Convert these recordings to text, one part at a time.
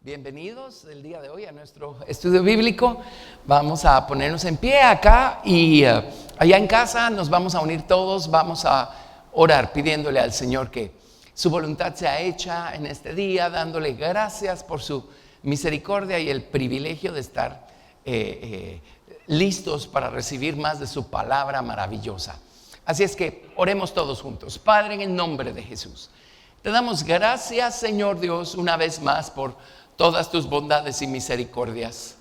Bienvenidos el día de hoy a nuestro estudio bíblico. Vamos a ponernos en pie acá y allá en casa nos vamos a unir todos. Vamos a orar pidiéndole al Señor que su voluntad sea hecha en este día, dándole gracias por su misericordia y el privilegio de estar listos para recibir más de su palabra maravillosa. Así es que oremos todos juntos. Padre, en el nombre de Jesús, te damos gracias, Señor Dios, una vez más por todas tus bondades y misericordias.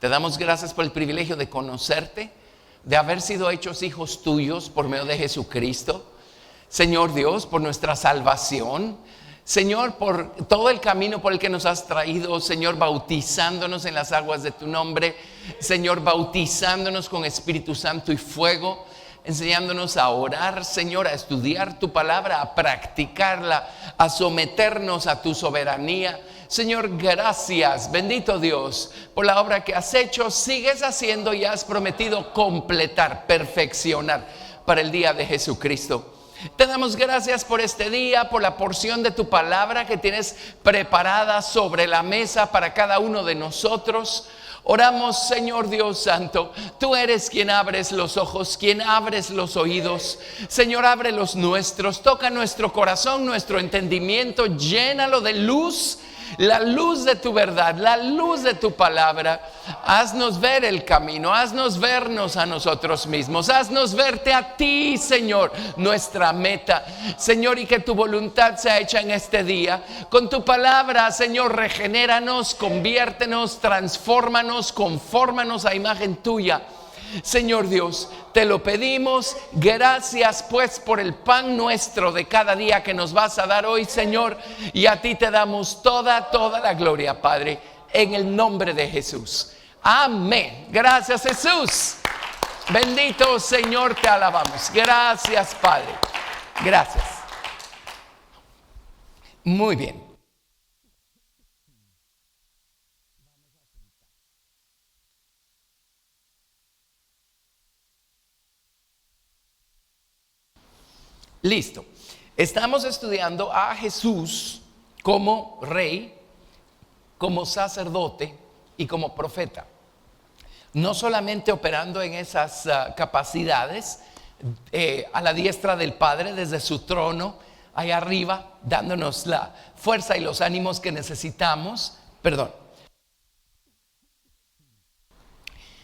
Te damos gracias por el privilegio de conocerte, de haber sido hechos hijos tuyos por medio de Jesucristo. Señor Dios, por nuestra salvación. Señor, por todo el camino por el que nos has traído, Señor, bautizándonos en las aguas de tu nombre. Señor, bautizándonos con Espíritu Santo y fuego, enseñándonos a orar, Señor, a estudiar tu palabra, a practicarla, a someternos a tu soberanía. Señor, gracias, bendito Dios, por la obra que has hecho, sigues haciendo y has prometido completar, perfeccionar para el día de Jesucristo. Te damos gracias por este día, por la porción de tu palabra que tienes preparada sobre la mesa para cada uno de nosotros. Oramos, Señor Dios Santo, tú eres quien abres los ojos, quien abres los oídos. Señor, abre los nuestros, toca nuestro corazón, nuestro entendimiento, llénalo de luz, la luz de tu verdad, la luz de tu palabra. Haznos ver el camino, haznos vernos a nosotros mismos, haznos verte a ti, Señor, nuestra meta, Señor, y que tu voluntad sea hecha en este día. Con tu palabra, Señor, regenéranos, conviértenos, transfórmanos, confórmanos a imagen tuya. Señor Dios, te lo pedimos. Gracias pues por el pan nuestro de cada día que nos vas a dar hoy, Señor, y a ti te damos toda la gloria, Padre, en el nombre de Jesús. Amén. Gracias, Jesús. Bendito Señor, te alabamos. Gracias, Padre. Gracias. Muy bien. Listo. Estamos estudiando a Jesús como rey, como sacerdote y como profeta. No solamente operando en esas capacidades a la diestra del Padre desde su trono, allá arriba, dándonos la fuerza y los ánimos que necesitamos,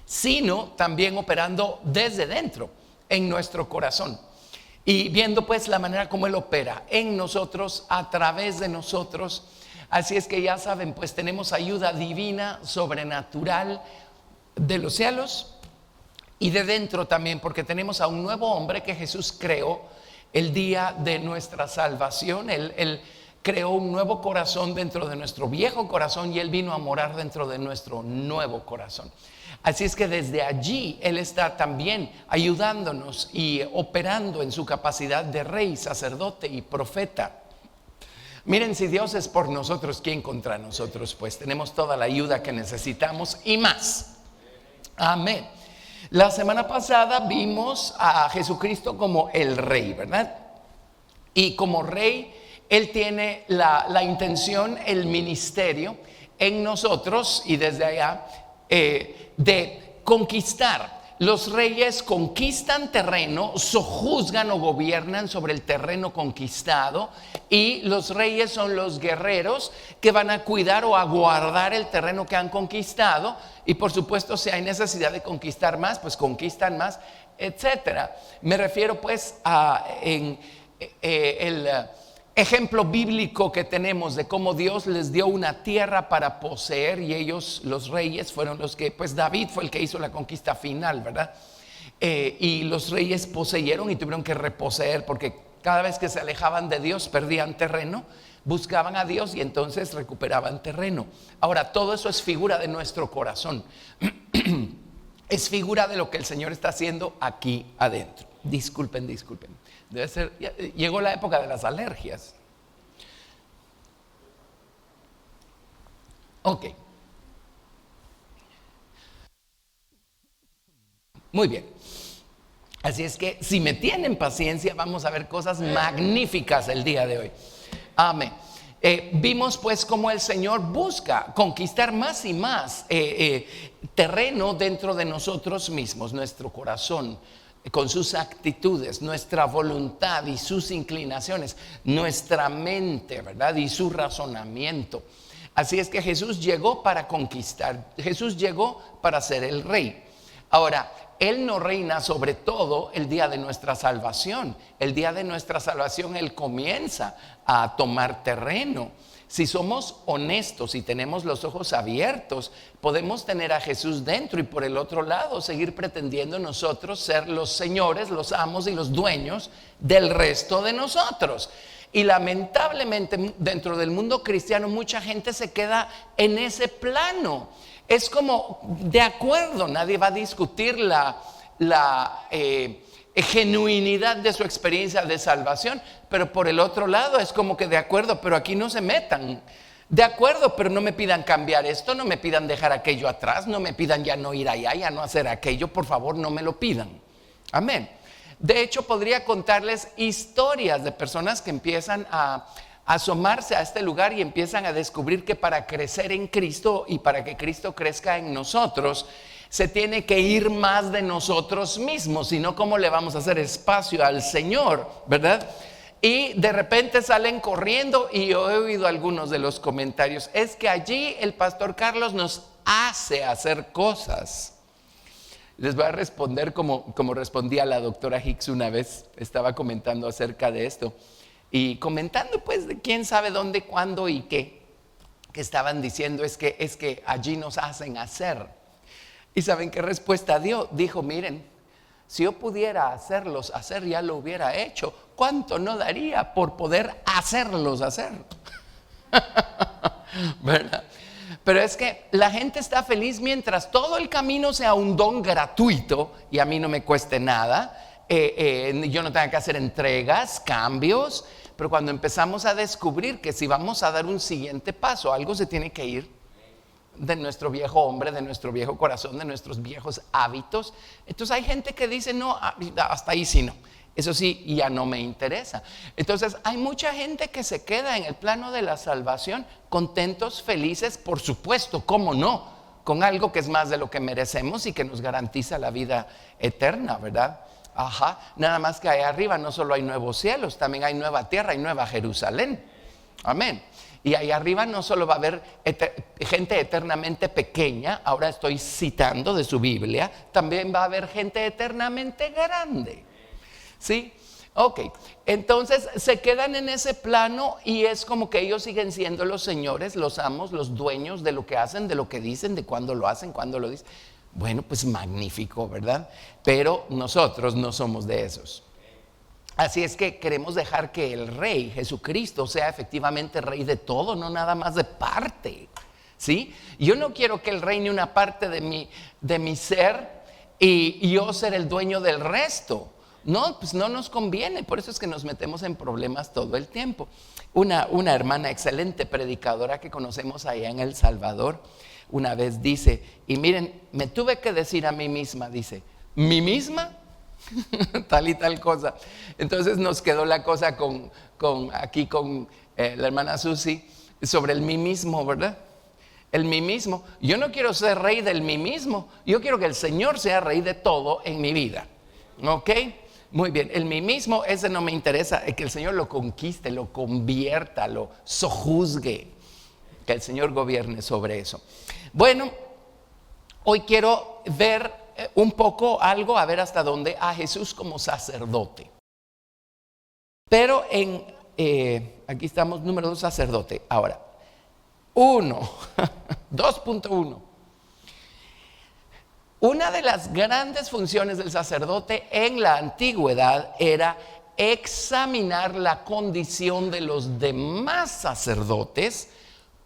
sino también operando desde dentro, en nuestro corazón. Y viendo pues la manera como Él opera en nosotros, a través de nosotros. Así es que ya saben, pues tenemos ayuda divina, sobrenatural de los cielos y de dentro también, porque tenemos a un nuevo hombre que Jesús creó el día de nuestra salvación. Él creó un nuevo corazón dentro de nuestro viejo corazón y Él vino a morar dentro de nuestro nuevo corazón. Así es que desde allí Él está también ayudándonos y operando en su capacidad de rey, sacerdote y profeta. Miren, si Dios es por nosotros, ¿quién contra nosotros? Pues tenemos toda la ayuda que necesitamos y más. Amén. La semana pasada vimos a Jesucristo como el rey, ¿verdad? Y como rey, Él tiene la intención, el ministerio en nosotros y desde allá de conquistar. Los reyes conquistan terreno, sojuzgan o gobiernan sobre el terreno conquistado, y los reyes son los guerreros que van a cuidar o a guardar el terreno que han conquistado. Y por supuesto, si hay necesidad de conquistar más, pues conquistan más, etcétera. Me refiero pues a el ejemplo bíblico que tenemos de cómo Dios les dio una tierra para poseer, y ellos, los reyes, fueron los que, pues David fue el que hizo la conquista final, ¿verdad? Y los reyes poseyeron y tuvieron que reposeer, porque cada vez que se alejaban de Dios perdían terreno, buscaban a Dios y entonces recuperaban terreno. Ahora, todo eso es figura de nuestro corazón. Es figura de lo que el Señor está haciendo aquí adentro. Disculpen. Debe ser, llegó la época de las alergias. Ok. Muy bien. Así es que si me tienen paciencia, vamos a ver cosas magníficas el día de hoy. Amén. Vimos pues cómo el Señor busca conquistar más y más terreno dentro de nosotros mismos, nuestro corazón, con sus actitudes, nuestra voluntad y sus inclinaciones, nuestra mente, ¿verdad? Y su razonamiento. Así es que Jesús llegó para conquistar, Jesús llegó para ser el rey. Ahora, Él no reina sobre todo el día de nuestra salvación. El día de nuestra salvación Él comienza a tomar terreno. Si somos honestos y tenemos los ojos abiertos, podemos tener a Jesús dentro y por el otro lado seguir pretendiendo nosotros ser los señores, los amos y los dueños del resto de nosotros. Y lamentablemente dentro del mundo cristiano mucha gente se queda en ese plano. Es como, de acuerdo, nadie va a discutir la genuinidad de su experiencia de salvación, pero por el otro lado es como que de acuerdo, pero aquí no se metan. De acuerdo, pero no me pidan cambiar esto, no me pidan dejar aquello atrás, no me pidan ya no ir allá, ya no hacer aquello, por favor no me lo pidan. Amén. De hecho, podría contarles historias de personas que empiezan a asomarse a este lugar y empiezan a descubrir que para crecer en Cristo y para que Cristo crezca en nosotros, se tiene que ir más de nosotros mismos, sino cómo le vamos a hacer espacio al Señor, ¿verdad? Y de repente salen corriendo y yo he oído algunos de los comentarios, es que allí el pastor Carlos nos hace hacer cosas. Les voy a responder como respondía la doctora Hicks una vez, estaba comentando acerca de esto y comentando pues de quién sabe dónde, cuándo y qué, que estaban diciendo es que allí nos hacen hacer. ¿Y saben qué respuesta dio? Dijo, miren, si yo pudiera hacerlos hacer, ya lo hubiera hecho. ¿Cuánto no daría por poder hacerlos hacer? ¿Verdad? Pero es que la gente está feliz mientras todo el camino sea un don gratuito y a mí no me cueste nada. Yo no tenga que hacer entregas, cambios. Pero cuando empezamos a descubrir que si vamos a dar un siguiente paso, algo se tiene que ir de nuestro viejo hombre, de nuestro viejo corazón, de nuestros viejos hábitos. Entonces hay gente que dice, no, hasta ahí sí no. Eso sí, ya no me interesa. Entonces hay mucha gente que se queda en el plano de la salvación, contentos, felices, por supuesto, ¿cómo no? Con algo que es más de lo que merecemos y que nos garantiza la vida eterna, ¿verdad? Ajá, nada más que allá arriba no solo hay nuevos cielos, también hay nueva tierra y nueva Jerusalén. Amén. Y ahí arriba no solo va a haber gente eternamente pequeña, ahora estoy citando de su Biblia, también va a haber gente eternamente grande. ¿Sí? Ok, entonces se quedan en ese plano y es como que ellos siguen siendo los señores, los amos, los dueños de lo que hacen, de lo que dicen, de cuándo lo hacen, cuándo lo dicen. Bueno, pues magnífico, ¿verdad? Pero nosotros no somos de esos. Así es que queremos dejar que el Rey Jesucristo sea efectivamente Rey de todo, no nada más de parte, ¿sí? Yo no quiero que Él reine una parte de mi ser y yo ser el dueño del resto. No, pues no nos conviene, por eso es que nos metemos en problemas todo el tiempo. Una hermana excelente predicadora que conocemos allá en El Salvador, una vez dice, y miren, me tuve que decir a mí misma, dice, ¿mí misma? Tal y tal cosa. Entonces nos quedó la cosa con la hermana Susi sobre el mí mismo, ¿verdad? El mí mismo. Yo no quiero ser rey del mí mismo. Yo quiero que el Señor sea rey de todo en mi vida. ¿Ok? Muy bien. El mí mismo, ese no me interesa. Que el Señor lo conquiste, lo convierta, lo sojuzgue. Que el Señor gobierne sobre eso. Bueno, hoy quiero ver un poco algo, a ver hasta dónde, a Jesús como sacerdote. Pero aquí estamos, número 2, sacerdote. Ahora, 2.1. Una de las grandes funciones del sacerdote en la antigüedad era examinar la condición de los demás sacerdotes,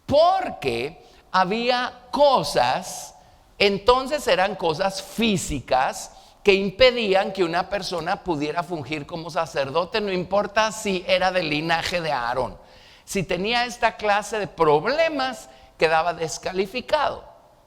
porque había cosas. Entonces eran cosas físicas que impedían que una persona pudiera fungir como sacerdote, no importa si era del linaje de Aarón. Si tenía esta clase de problemas, quedaba descalificado,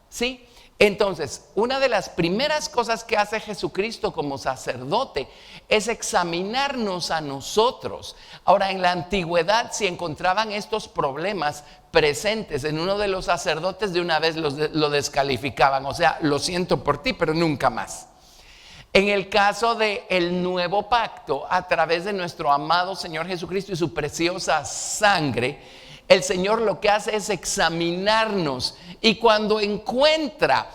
¿sí? Entonces, una de las primeras cosas que hace Jesucristo como sacerdote es examinarnos a nosotros. Ahora, en la antigüedad, si encontraban estos problemas presentes en uno de los sacerdotes, de una vez lo descalificaban. O sea, lo siento por ti, pero nunca más. En el caso del nuevo pacto, a través de nuestro amado Señor Jesucristo y su preciosa sangre, el Señor lo que hace es examinarnos, y cuando encuentra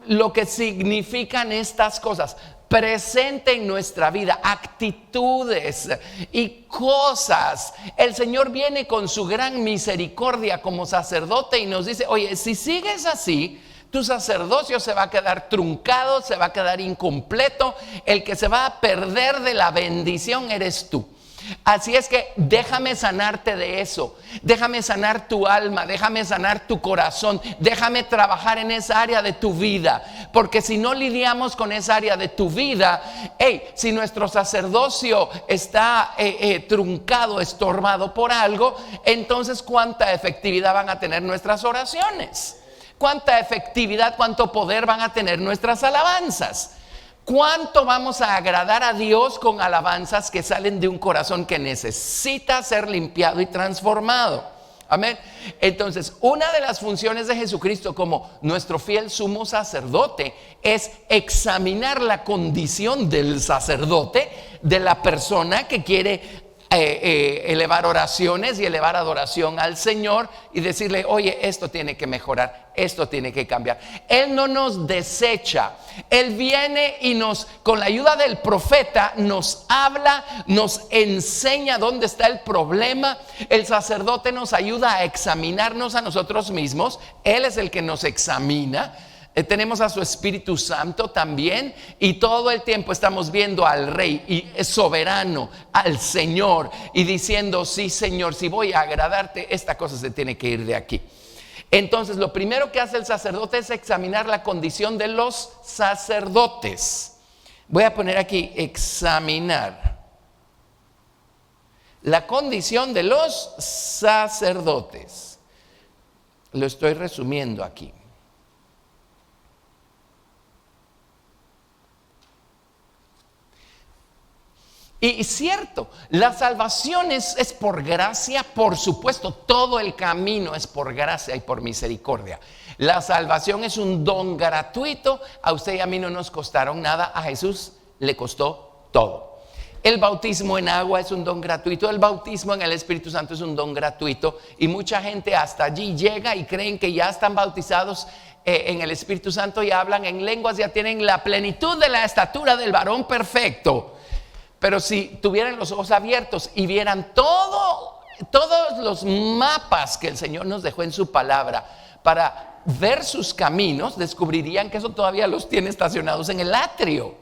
lo que significan estas cosas presente en nuestra vida, actitudes y cosas, el Señor viene con su gran misericordia como sacerdote y nos dice: oye, si sigues así, tu sacerdocio se va a quedar truncado, se va a quedar incompleto. El que se va a perder de la bendición eres tú. Así es que déjame sanarte de eso, déjame sanar tu alma, déjame sanar tu corazón, déjame trabajar en esa área de tu vida, porque si no lidiamos con esa área de tu vida, si nuestro sacerdocio está truncado, estorbado por algo, entonces ¿cuánta efectividad van a tener nuestras oraciones? ¿Cuánta efectividad, cuánto poder van a tener nuestras alabanzas? ¿Cuánto vamos a agradar a Dios con alabanzas que salen de un corazón que necesita ser limpiado y transformado? Amén. Entonces, una de las funciones de Jesucristo como nuestro fiel sumo sacerdote es examinar la condición del sacerdote, de la persona que quiere elevar oraciones y elevar adoración al Señor, y decirle: oye, esto tiene que mejorar, esto tiene que cambiar. Él no nos desecha, Él viene y con la ayuda del profeta nos habla, nos enseña dónde está el problema. El sacerdote nos ayuda a examinarnos a nosotros mismos, Él es el que nos examina. Tenemos a su Espíritu Santo también, y todo el tiempo estamos viendo al Rey y soberano, al Señor, y diciendo: sí, Señor, si voy a agradarte, esta cosa se tiene que ir de aquí. Entonces, lo primero que hace el sacerdote es examinar la condición de los sacerdotes. Voy a poner aquí: examinar la condición de los sacerdotes. Lo estoy resumiendo aquí. Y cierto, la salvación es por gracia, por supuesto, todo el camino es por gracia y por misericordia. La salvación es un don gratuito, a usted y a mí no nos costaron nada, a Jesús le costó todo. El bautismo en agua es un don gratuito, el bautismo en el Espíritu Santo es un don gratuito, y mucha gente hasta allí llega y creen que ya están bautizados en el Espíritu Santo y hablan en lenguas, ya tienen la plenitud de la estatura del varón perfecto. Pero si tuvieran los ojos abiertos y vieran todos los mapas que el Señor nos dejó en su palabra para ver sus caminos, descubrirían que eso todavía los tiene estacionados en el atrio.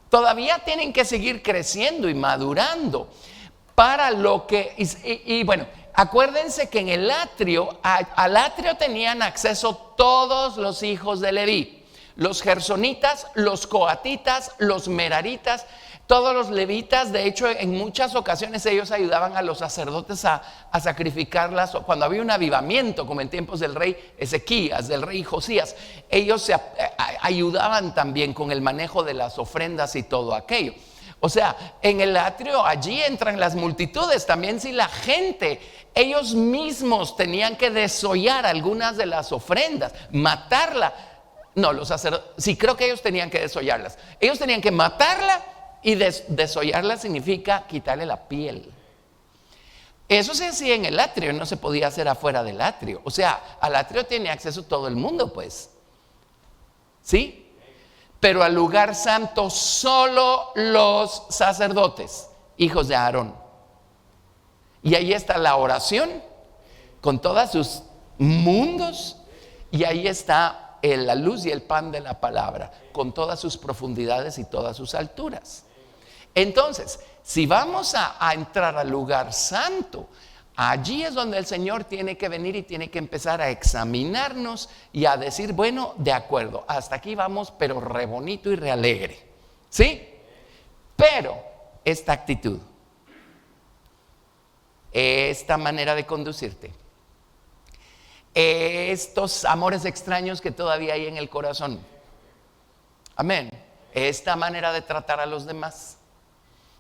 Todavía tienen que seguir creciendo y madurando para lo que... Y bueno, acuérdense que en el atrio, al atrio tenían acceso todos los hijos de Leví: los gersonitas, los coatitas, los meraritas, todos los levitas. De hecho, en muchas ocasiones ellos ayudaban a los sacerdotes a sacrificarlas. Cuando había un avivamiento, como en tiempos del rey Ezequías, del rey Josías, ellos se ayudaban también con el manejo de las ofrendas y todo aquello. O sea, en el atrio allí entran las multitudes. También si la gente, ellos mismos tenían que desollar algunas de las ofrendas, matarla. No, los sacerdotes, sí, creo que ellos tenían que desollarlas. Ellos tenían que matarla, y desollarla significa quitarle la piel. Eso se hacía en el atrio, no se podía hacer afuera del atrio. O sea, al atrio tiene acceso todo el mundo, pues. ¿Sí? Pero al lugar santo solo los sacerdotes, hijos de Aarón. Y ahí está la oración con todos sus mundos, y ahí está la luz y el pan de la palabra, con todas sus profundidades y todas sus alturas. Entonces, si vamos a entrar al lugar santo, allí es donde el Señor tiene que venir y tiene que empezar a examinarnos y a decir: bueno, de acuerdo, hasta aquí vamos, pero re bonito y re alegre, ¿sí? Pero esta actitud, esta manera de conducirte, estos amores extraños que todavía hay en el corazón. Amén. Esta manera de tratar a los demás.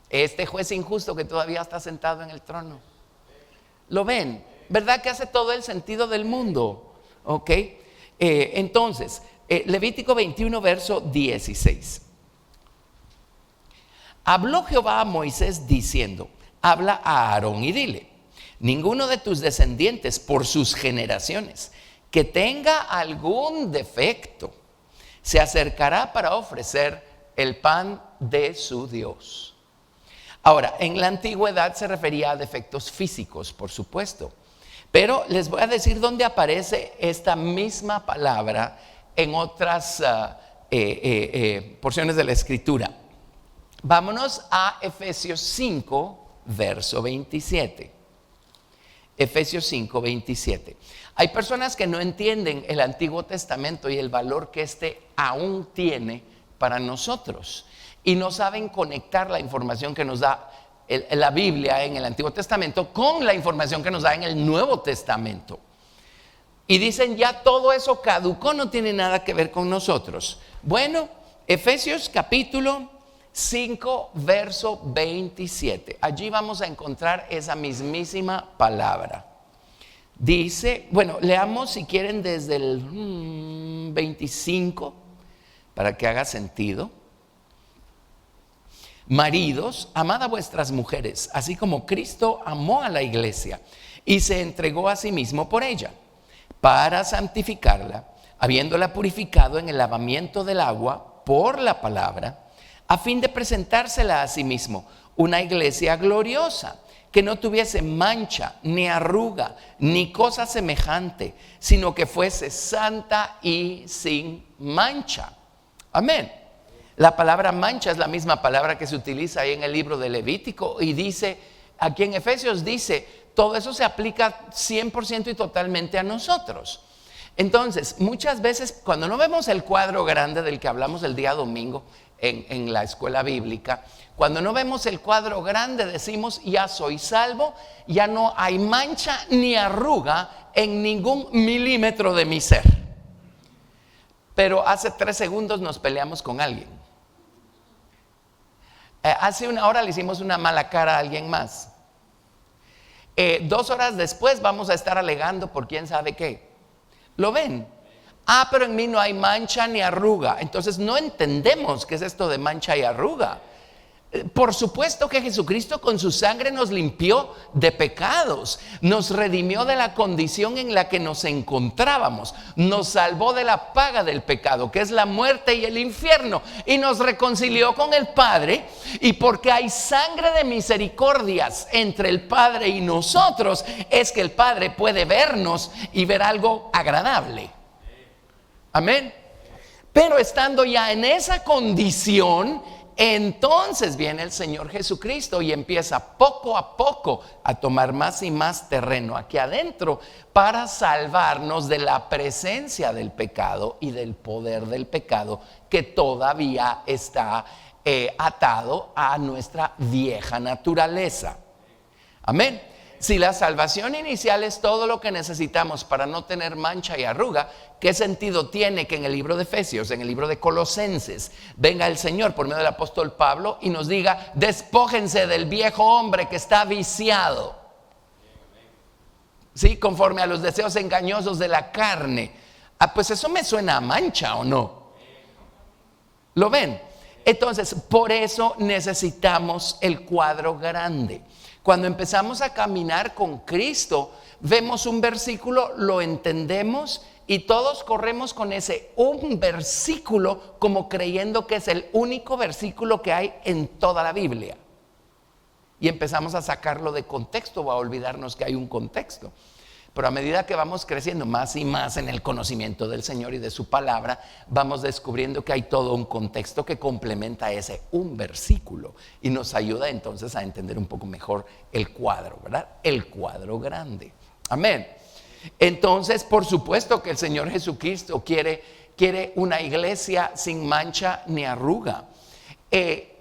Este juez injusto que todavía está sentado en el trono. ¿Lo ven? ¿Verdad que hace todo el sentido del mundo? ¿Ok? Entonces, Levítico 21, verso 16. Habló Jehová a Moisés diciendo: habla a Aarón y dile: ninguno de tus descendientes por sus generaciones que tenga algún defecto se acercará para ofrecer el pan de su Dios. Ahora, en la antigüedad se refería a defectos físicos, por supuesto, pero les voy a decir dónde aparece esta misma palabra en otras porciones de la Escritura. Vámonos a Efesios 5, verso 27. Efesios 5, 27. Hay personas que no entienden el Antiguo Testamento y el valor que este aún tiene para nosotros, y no saben conectar la información que nos da la Biblia en el Antiguo Testamento con la información que nos da en el Nuevo Testamento. Y dicen: ya todo eso caducó, no tiene nada que ver con nosotros. Bueno, Efesios capítulo 5, verso 27. Allí vamos a encontrar esa mismísima palabra. Dice, bueno, leamos si quieren desde el 25 para que haga sentido. Maridos, amad a vuestras mujeres, así como Cristo amó a la iglesia y se entregó a sí mismo por ella, para santificarla, habiéndola purificado en el lavamiento del agua por la palabra, a fin de presentársela a sí mismo una iglesia gloriosa, que no tuviese mancha, ni arruga, ni cosa semejante, sino que fuese santa y sin mancha. Amén. La palabra mancha es la misma palabra que se utiliza ahí en el libro de Levítico, y dice, aquí en Efesios dice, todo eso se aplica 100% y totalmente a nosotros. Entonces, muchas veces cuando no vemos el cuadro grande del que hablamos el día domingo en la escuela bíblica, cuando no vemos el cuadro grande decimos: ya soy salvo, ya no hay mancha ni arruga en ningún milímetro de mi ser. Pero hace 3 segundos nos peleamos con alguien. Hace 1 hora le hicimos una mala cara a alguien más. 2 horas después vamos a estar alegando por quién sabe qué. ¿Lo ven? Pero en mí no hay mancha ni arruga. Entonces no entendemos qué es esto de mancha y arruga. Por supuesto que Jesucristo con su sangre nos limpió de pecados, nos redimió de la condición en la que nos encontrábamos, nos salvó de la paga del pecado, que es la muerte y el infierno, y nos reconcilió con el Padre. Y porque hay sangre de misericordias entre el Padre y nosotros, es que el Padre puede vernos y ver algo agradable. Amén. Pero estando ya en esa condición, entonces viene el Señor Jesucristo y empieza poco a poco a tomar más y más terreno aquí adentro para salvarnos de la presencia del pecado y del poder del pecado que todavía está atado a nuestra vieja naturaleza. Amén. Si la salvación inicial es todo lo que necesitamos para no tener mancha y arruga, ¿qué sentido tiene que en el libro de Efesios, en el libro de Colosenses, venga el Señor por medio del apóstol Pablo y nos diga: despójense del viejo hombre que está viciado, ¿sí?, conforme a los deseos engañosos de la carne? Pues eso me suena a mancha, ¿o no? ¿Lo ven? Entonces, por eso necesitamos el cuadro grande. Cuando empezamos a caminar con Cristo, vemos un versículo, lo entendemos y todos corremos con ese un versículo como creyendo que es el único versículo que hay en toda la Biblia. Y empezamos a sacarlo de contexto o a olvidarnos que hay un contexto. Pero a medida que vamos creciendo más y más en el conocimiento del Señor y de su palabra, vamos descubriendo que hay todo un contexto que complementa ese un versículo y nos ayuda entonces a entender un poco mejor el cuadro, ¿verdad? El cuadro grande. Amén. Entonces, por supuesto que el Señor Jesucristo quiere una iglesia sin mancha ni arruga.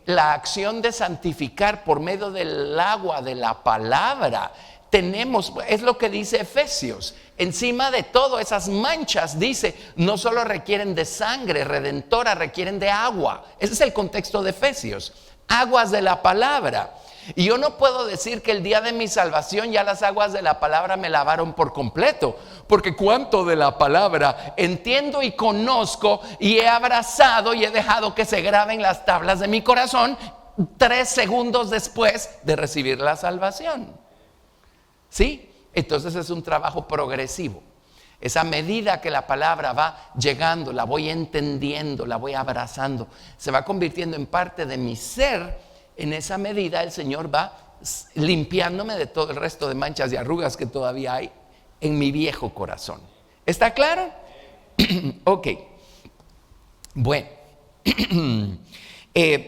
La acción de santificar por medio del agua de la palabra tenemos, es lo que dice Efesios, encima de todo esas manchas, dice, no solo requieren de sangre redentora, requieren de agua. Ese es el contexto de Efesios, aguas de la palabra. Y yo no puedo decir que el día de mi salvación ya las aguas de la palabra me lavaron por completo, porque cuánto de la palabra entiendo y conozco y he abrazado y he dejado que se graben las tablas de mi corazón 3 segundos después de recibir la salvación. ¿Sí? Entonces es un trabajo progresivo. Esa medida que la palabra va llegando, la voy entendiendo, la voy abrazando, se va convirtiendo en parte de mi ser. En esa medida el Señor va limpiándome de todo el resto de manchas y arrugas que todavía hay en mi viejo corazón. ¿Está claro? Ok. Bueno.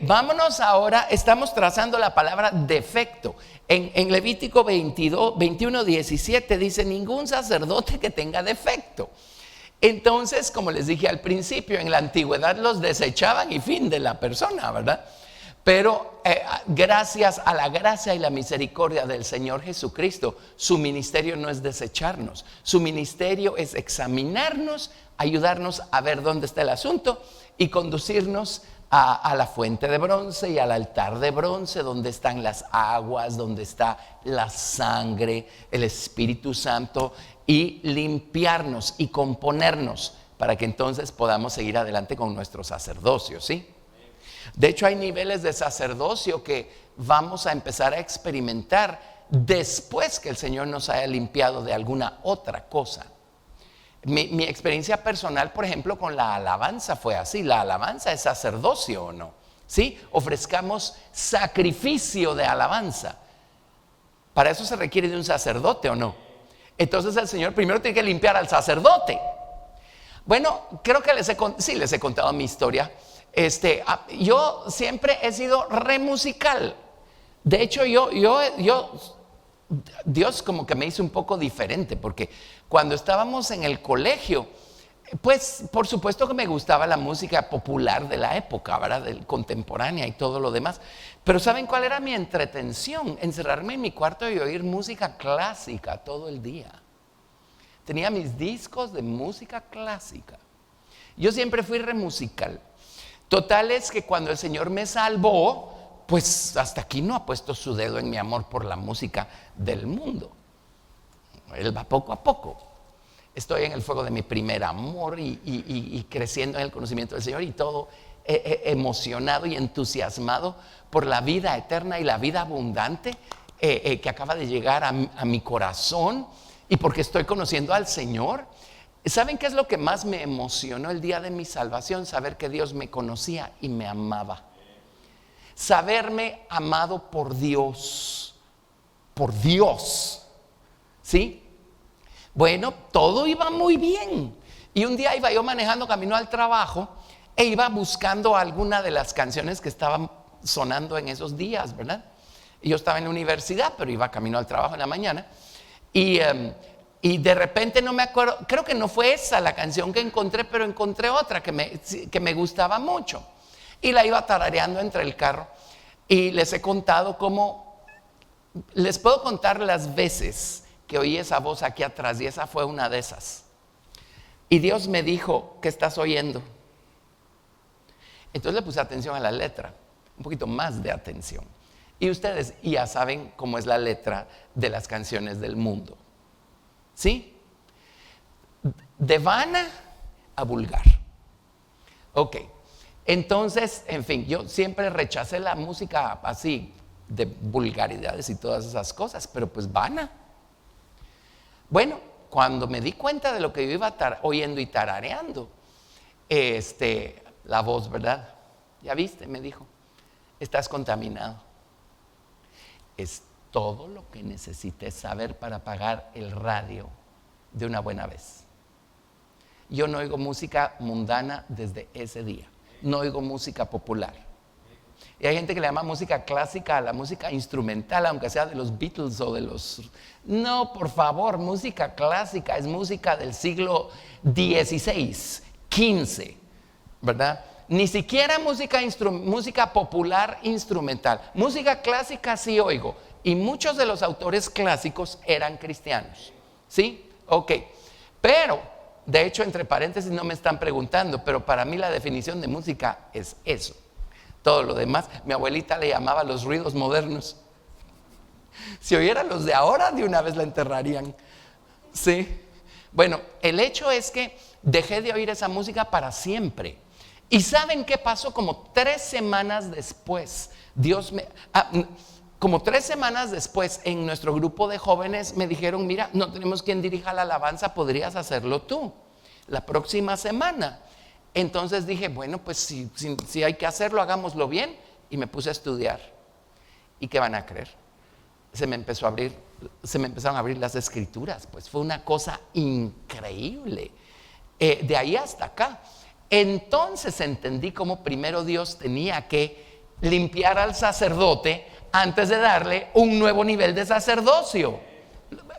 Vámonos ahora, estamos trazando la palabra defecto. En Levítico 21, 17 dice, ningún sacerdote que tenga defecto. Entonces, como les dije al principio, en la antigüedad los desechaban y fin de la persona, ¿verdad? Pero gracias a la gracia y la misericordia del Señor Jesucristo, su ministerio no es desecharnos. Su ministerio es examinarnos, ayudarnos a ver dónde está el asunto y conducirnos a la fuente de bronce y al altar de bronce, donde están las aguas, donde está la sangre, el Espíritu Santo, y limpiarnos y componernos para que entonces podamos seguir adelante con nuestro sacerdocio, ¿sí? De hecho, hay niveles de sacerdocio que vamos a empezar a experimentar después que el Señor nos haya limpiado de alguna otra cosa. Mi experiencia personal, por ejemplo, con la alabanza fue así. La alabanza es sacerdocio, ¿o no? ¿Sí? Ofrezcamos sacrificio de alabanza. Para eso se requiere de un sacerdote, ¿o no? Entonces el Señor primero tiene que limpiar al sacerdote. Bueno, creo que les he contado mi historia. Yo siempre he sido re musical. De hecho, Dios como que me hizo un poco diferente, porque cuando estábamos en el colegio, pues por supuesto que me gustaba la música popular de la época, ¿verdad? Del contemporánea y todo lo demás. Pero ¿saben cuál era mi entretención? Encerrarme en mi cuarto y oír música clásica todo el día. Tenía mis discos de música clásica. Yo siempre fui re musical. Total es que cuando el Señor me salvó, pues hasta aquí no ha puesto su dedo en mi amor por la música del mundo. Él va poco a poco. Estoy en el fuego de mi primer amor y creciendo en el conocimiento del Señor y todo emocionado y entusiasmado por la vida eterna y la vida abundante que acaba de llegar a mi corazón, y porque estoy conociendo al Señor. ¿Saben qué es lo que más me emocionó el día de mi salvación? Saber que Dios me conocía y me amaba. Saberme amado por Dios. Por Dios. ¿Sí? Bueno, todo iba muy bien. Y un día iba yo manejando camino al trabajo e iba buscando alguna de las canciones que estaban sonando en esos días, ¿verdad? Y yo estaba en la universidad, pero iba camino al trabajo en la mañana. Y de repente no me acuerdo, creo que no fue esa la canción que encontré, pero encontré otra que me gustaba mucho. Y la iba tarareando entre el carro. Y les he contado cómo, les puedo contar las veces que oí esa voz aquí atrás, y esa fue una de esas. Y Dios me dijo, ¿qué estás oyendo? Entonces le puse atención a la letra, un poquito más de atención. Y ustedes ya saben cómo es la letra de las canciones del mundo. ¿Sí? De vana a vulgar. Ok. Entonces, en fin, yo siempre rechacé la música así, de vulgaridades y todas esas cosas, pero pues vana. Bueno, cuando me di cuenta de lo que yo iba oyendo y tarareando, la voz, ¿verdad? Ya viste, me dijo, estás contaminado. Es todo lo que necesites saber para apagar el radio de una buena vez. Yo no oigo música mundana desde ese día. No oigo música popular. Y hay gente que le llama música clásica a la música instrumental, aunque sea de los Beatles o de los... No, por favor, música clásica es música del siglo XVI, XV, ¿verdad? Ni siquiera música popular instrumental. Música clásica sí oigo. y muchos de los autores clásicos eran cristianos. ¿Sí? Ok. Pero, de hecho, entre paréntesis no me están preguntando, pero para mí la definición de música es eso. Todo lo demás, mi abuelita le llamaba los ruidos modernos. Si oyeran los de ahora, de una vez la enterrarían. Sí. Bueno, el hecho es que dejé de oír esa música para siempre. ¿Y saben qué pasó? Como 3 semanas después, como 3 semanas después, en nuestro grupo de jóvenes me dijeron: mira, no tenemos quien dirija la alabanza, podrías hacerlo tú la próxima semana. Entonces dije, bueno, pues si hay que hacerlo, hagámoslo bien. Y me puse a estudiar. ¿Y qué van a creer? Se me empezaron a abrir las escrituras. Pues fue una cosa increíble. De ahí hasta acá. Entonces entendí cómo primero Dios tenía que limpiar al sacerdote antes de darle un nuevo nivel de sacerdocio.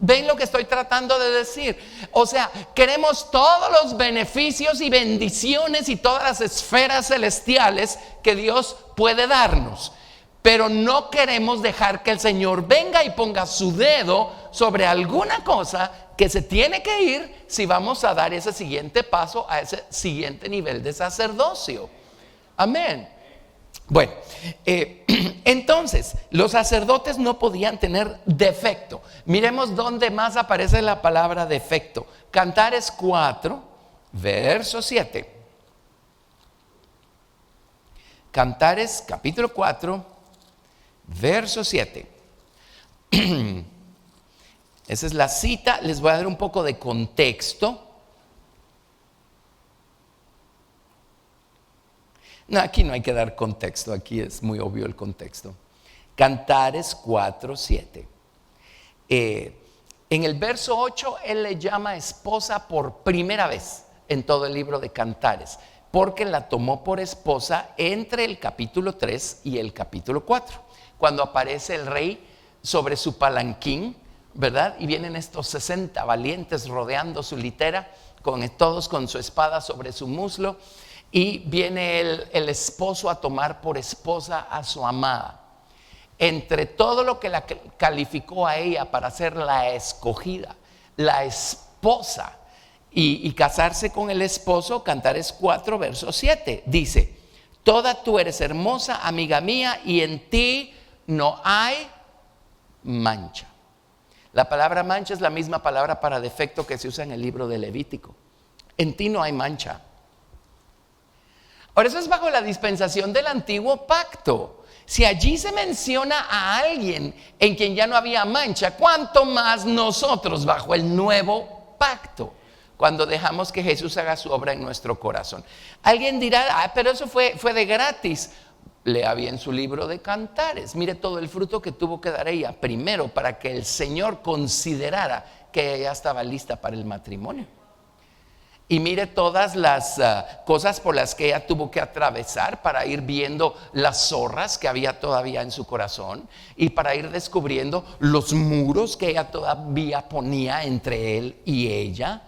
¿Ven lo que estoy tratando de decir? O sea, queremos todos los beneficios y bendiciones y todas las esferas celestiales que Dios puede darnos, pero no queremos dejar que el Señor venga y ponga su dedo sobre alguna cosa que se tiene que ir si vamos a dar ese siguiente paso a ese siguiente nivel de sacerdocio. Amén. Bueno, entonces los sacerdotes no podían tener defecto. Miremos dónde más aparece la palabra defecto. Cantares 4, verso 7. Cantares capítulo 4, verso 7. Esa es la cita. Les voy a dar un poco de contexto. No, aquí no hay que dar contexto, aquí es muy obvio el contexto. Cantares 4, 7. En el verso 8, él le llama esposa por primera vez en todo el libro de Cantares, porque la tomó por esposa entre el capítulo 3 y el capítulo 4, cuando aparece el rey sobre su palanquín, ¿verdad? Y vienen estos 60 valientes rodeando su litera, todos con su espada sobre su muslo. Y viene el esposo a tomar por esposa a su amada. Entre todo lo que la calificó a ella para ser la escogida, la esposa, y casarse con el esposo, Cantares 4, verso 7, dice: toda tú eres hermosa, amiga mía, y en ti no hay mancha. La palabra mancha es la misma palabra para defecto que se usa en el libro de Levítico. En ti no hay mancha. Ahora, eso es bajo la dispensación del antiguo pacto. Si allí se menciona a alguien en quien ya no había mancha, ¿cuánto más nosotros bajo el nuevo pacto? Cuando dejamos que Jesús haga su obra en nuestro corazón. Alguien dirá: pero eso fue de gratis. Lea bien su libro de Cantares. Mire todo el fruto que tuvo que dar ella primero para que el Señor considerara que ella estaba lista para el matrimonio. Y mire todas las cosas por las que ella tuvo que atravesar para ir viendo las zorras que había todavía en su corazón y para ir descubriendo los muros que ella todavía ponía entre él y ella.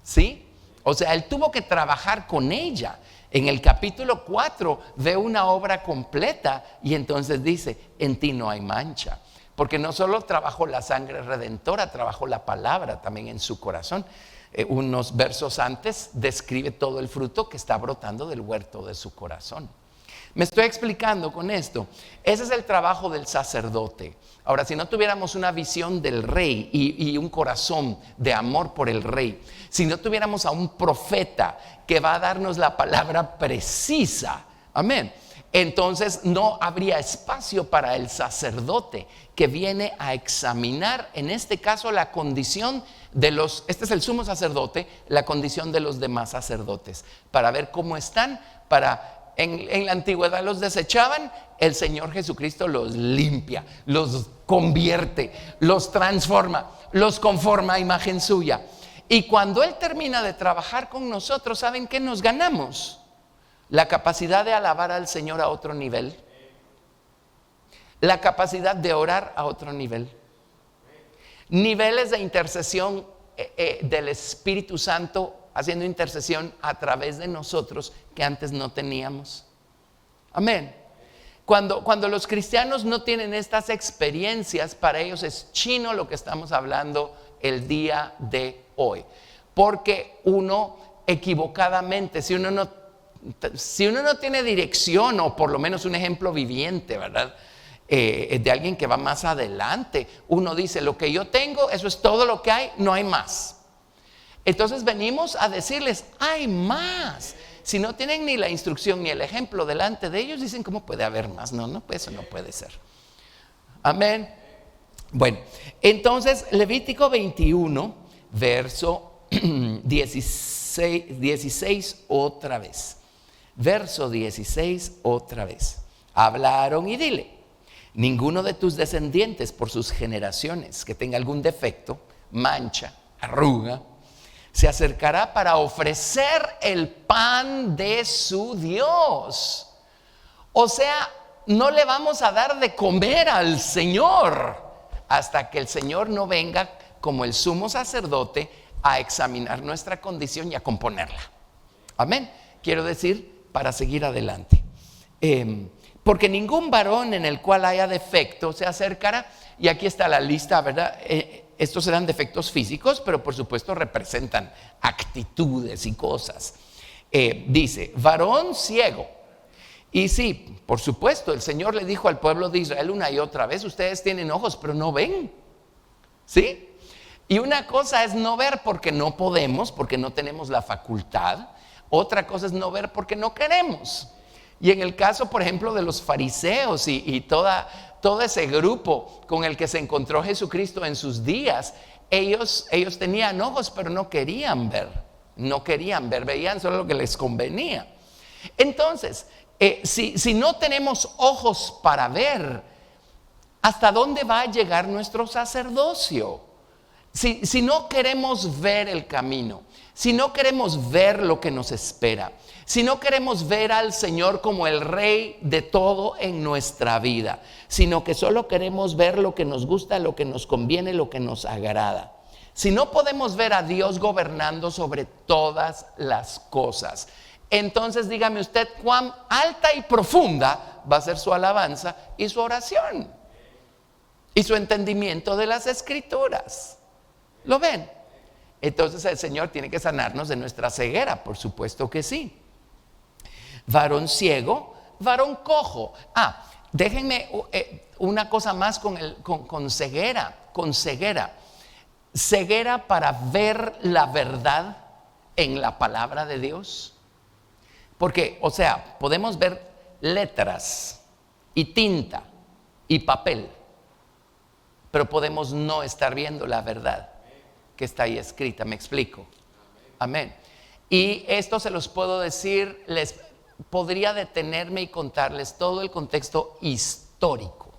¿Sí? O sea, él tuvo que trabajar con ella. En el capítulo 4 ve una obra completa y entonces dice: en ti no hay mancha. Porque no solo trabajó la sangre redentora, trabajó la palabra también en su corazón. Unos versos antes describe todo el fruto que está brotando del huerto de su corazón. Me estoy explicando con esto. Ese es el trabajo del sacerdote. Ahora, si no tuviéramos una visión del rey y un corazón de amor por el rey, si no tuviéramos a un profeta que va a darnos la palabra precisa, amén, entonces no habría espacio para el sacerdote que viene a examinar, en este caso, la condición de este es el sumo sacerdote, la condición de los demás sacerdotes, para ver cómo están. En la antigüedad los desechaban, el Señor Jesucristo los limpia, los convierte, los transforma, los conforma a imagen suya. Y cuando Él termina de trabajar con nosotros, ¿saben qué nos ganamos? La capacidad de alabar al Señor a otro nivel, la capacidad de orar a otro nivel, niveles de intercesión del Espíritu Santo haciendo intercesión a través de nosotros que antes no teníamos. Amén. Cuando los cristianos no tienen estas experiencias, para ellos es chino lo que estamos hablando el día de hoy. Porque uno equivocadamente, si uno no tiene dirección, o por lo menos un ejemplo viviente, ¿verdad? De alguien que va más adelante, uno dice, lo que yo tengo, eso es todo lo que hay, no hay más. Entonces venimos a decirles, hay más. Si no tienen ni la instrucción ni el ejemplo delante de ellos, dicen, ¿cómo puede haber más? No, eso no puede ser. Amén. Bueno, entonces Levítico 21, verso 16 otra vez. Verso 16 otra vez. Hablaron y dile, ninguno de tus descendientes por sus generaciones que tenga algún defecto, mancha, arruga, se acercará para ofrecer el pan de su Dios. O sea, no le vamos a dar de comer al Señor hasta que el Señor no venga como el sumo sacerdote a examinar nuestra condición y a componerla. Amén. Quiero decir, para seguir adelante. Porque ningún varón en el cual haya defecto se acercará. Y aquí está la lista, ¿verdad? Estos serán defectos físicos, pero por supuesto representan actitudes y cosas. Dice, varón ciego. Y sí, por supuesto, el Señor le dijo al pueblo de Israel una y otra vez, ustedes tienen ojos, pero no ven. ¿Sí? Y una cosa es no ver porque no podemos, porque no tenemos la facultad. Otra cosa es no ver porque no queremos. Y en el caso, por ejemplo, de los fariseos y todo ese grupo con el que se encontró Jesucristo en sus días, ellos tenían ojos, pero no querían ver, veían solo lo que les convenía. Entonces, si no tenemos ojos para ver, ¿hasta dónde va a llegar nuestro sacerdocio? Si no queremos ver el camino, si no queremos ver lo que nos espera, si no queremos ver al Señor como el Rey de todo en nuestra vida, sino que solo queremos ver lo que nos gusta, lo que nos conviene, lo que nos agrada. Si no podemos ver a Dios gobernando sobre todas las cosas, entonces dígame usted cuán alta y profunda va a ser su alabanza y su oración y su entendimiento de las Escrituras. ¿Lo ven? Entonces el Señor tiene que sanarnos de nuestra ceguera, por supuesto que sí. Varón ciego, varón cojo. Déjenme una cosa más con ceguera. Ceguera para ver la verdad en la palabra de Dios. Porque, o sea, podemos ver letras y tinta y papel, pero podemos no estar viendo la verdad que está ahí escrita. ¿Me explico? Amén. Y esto se los puedo decir, les podría detenerme y contarles todo el contexto histórico.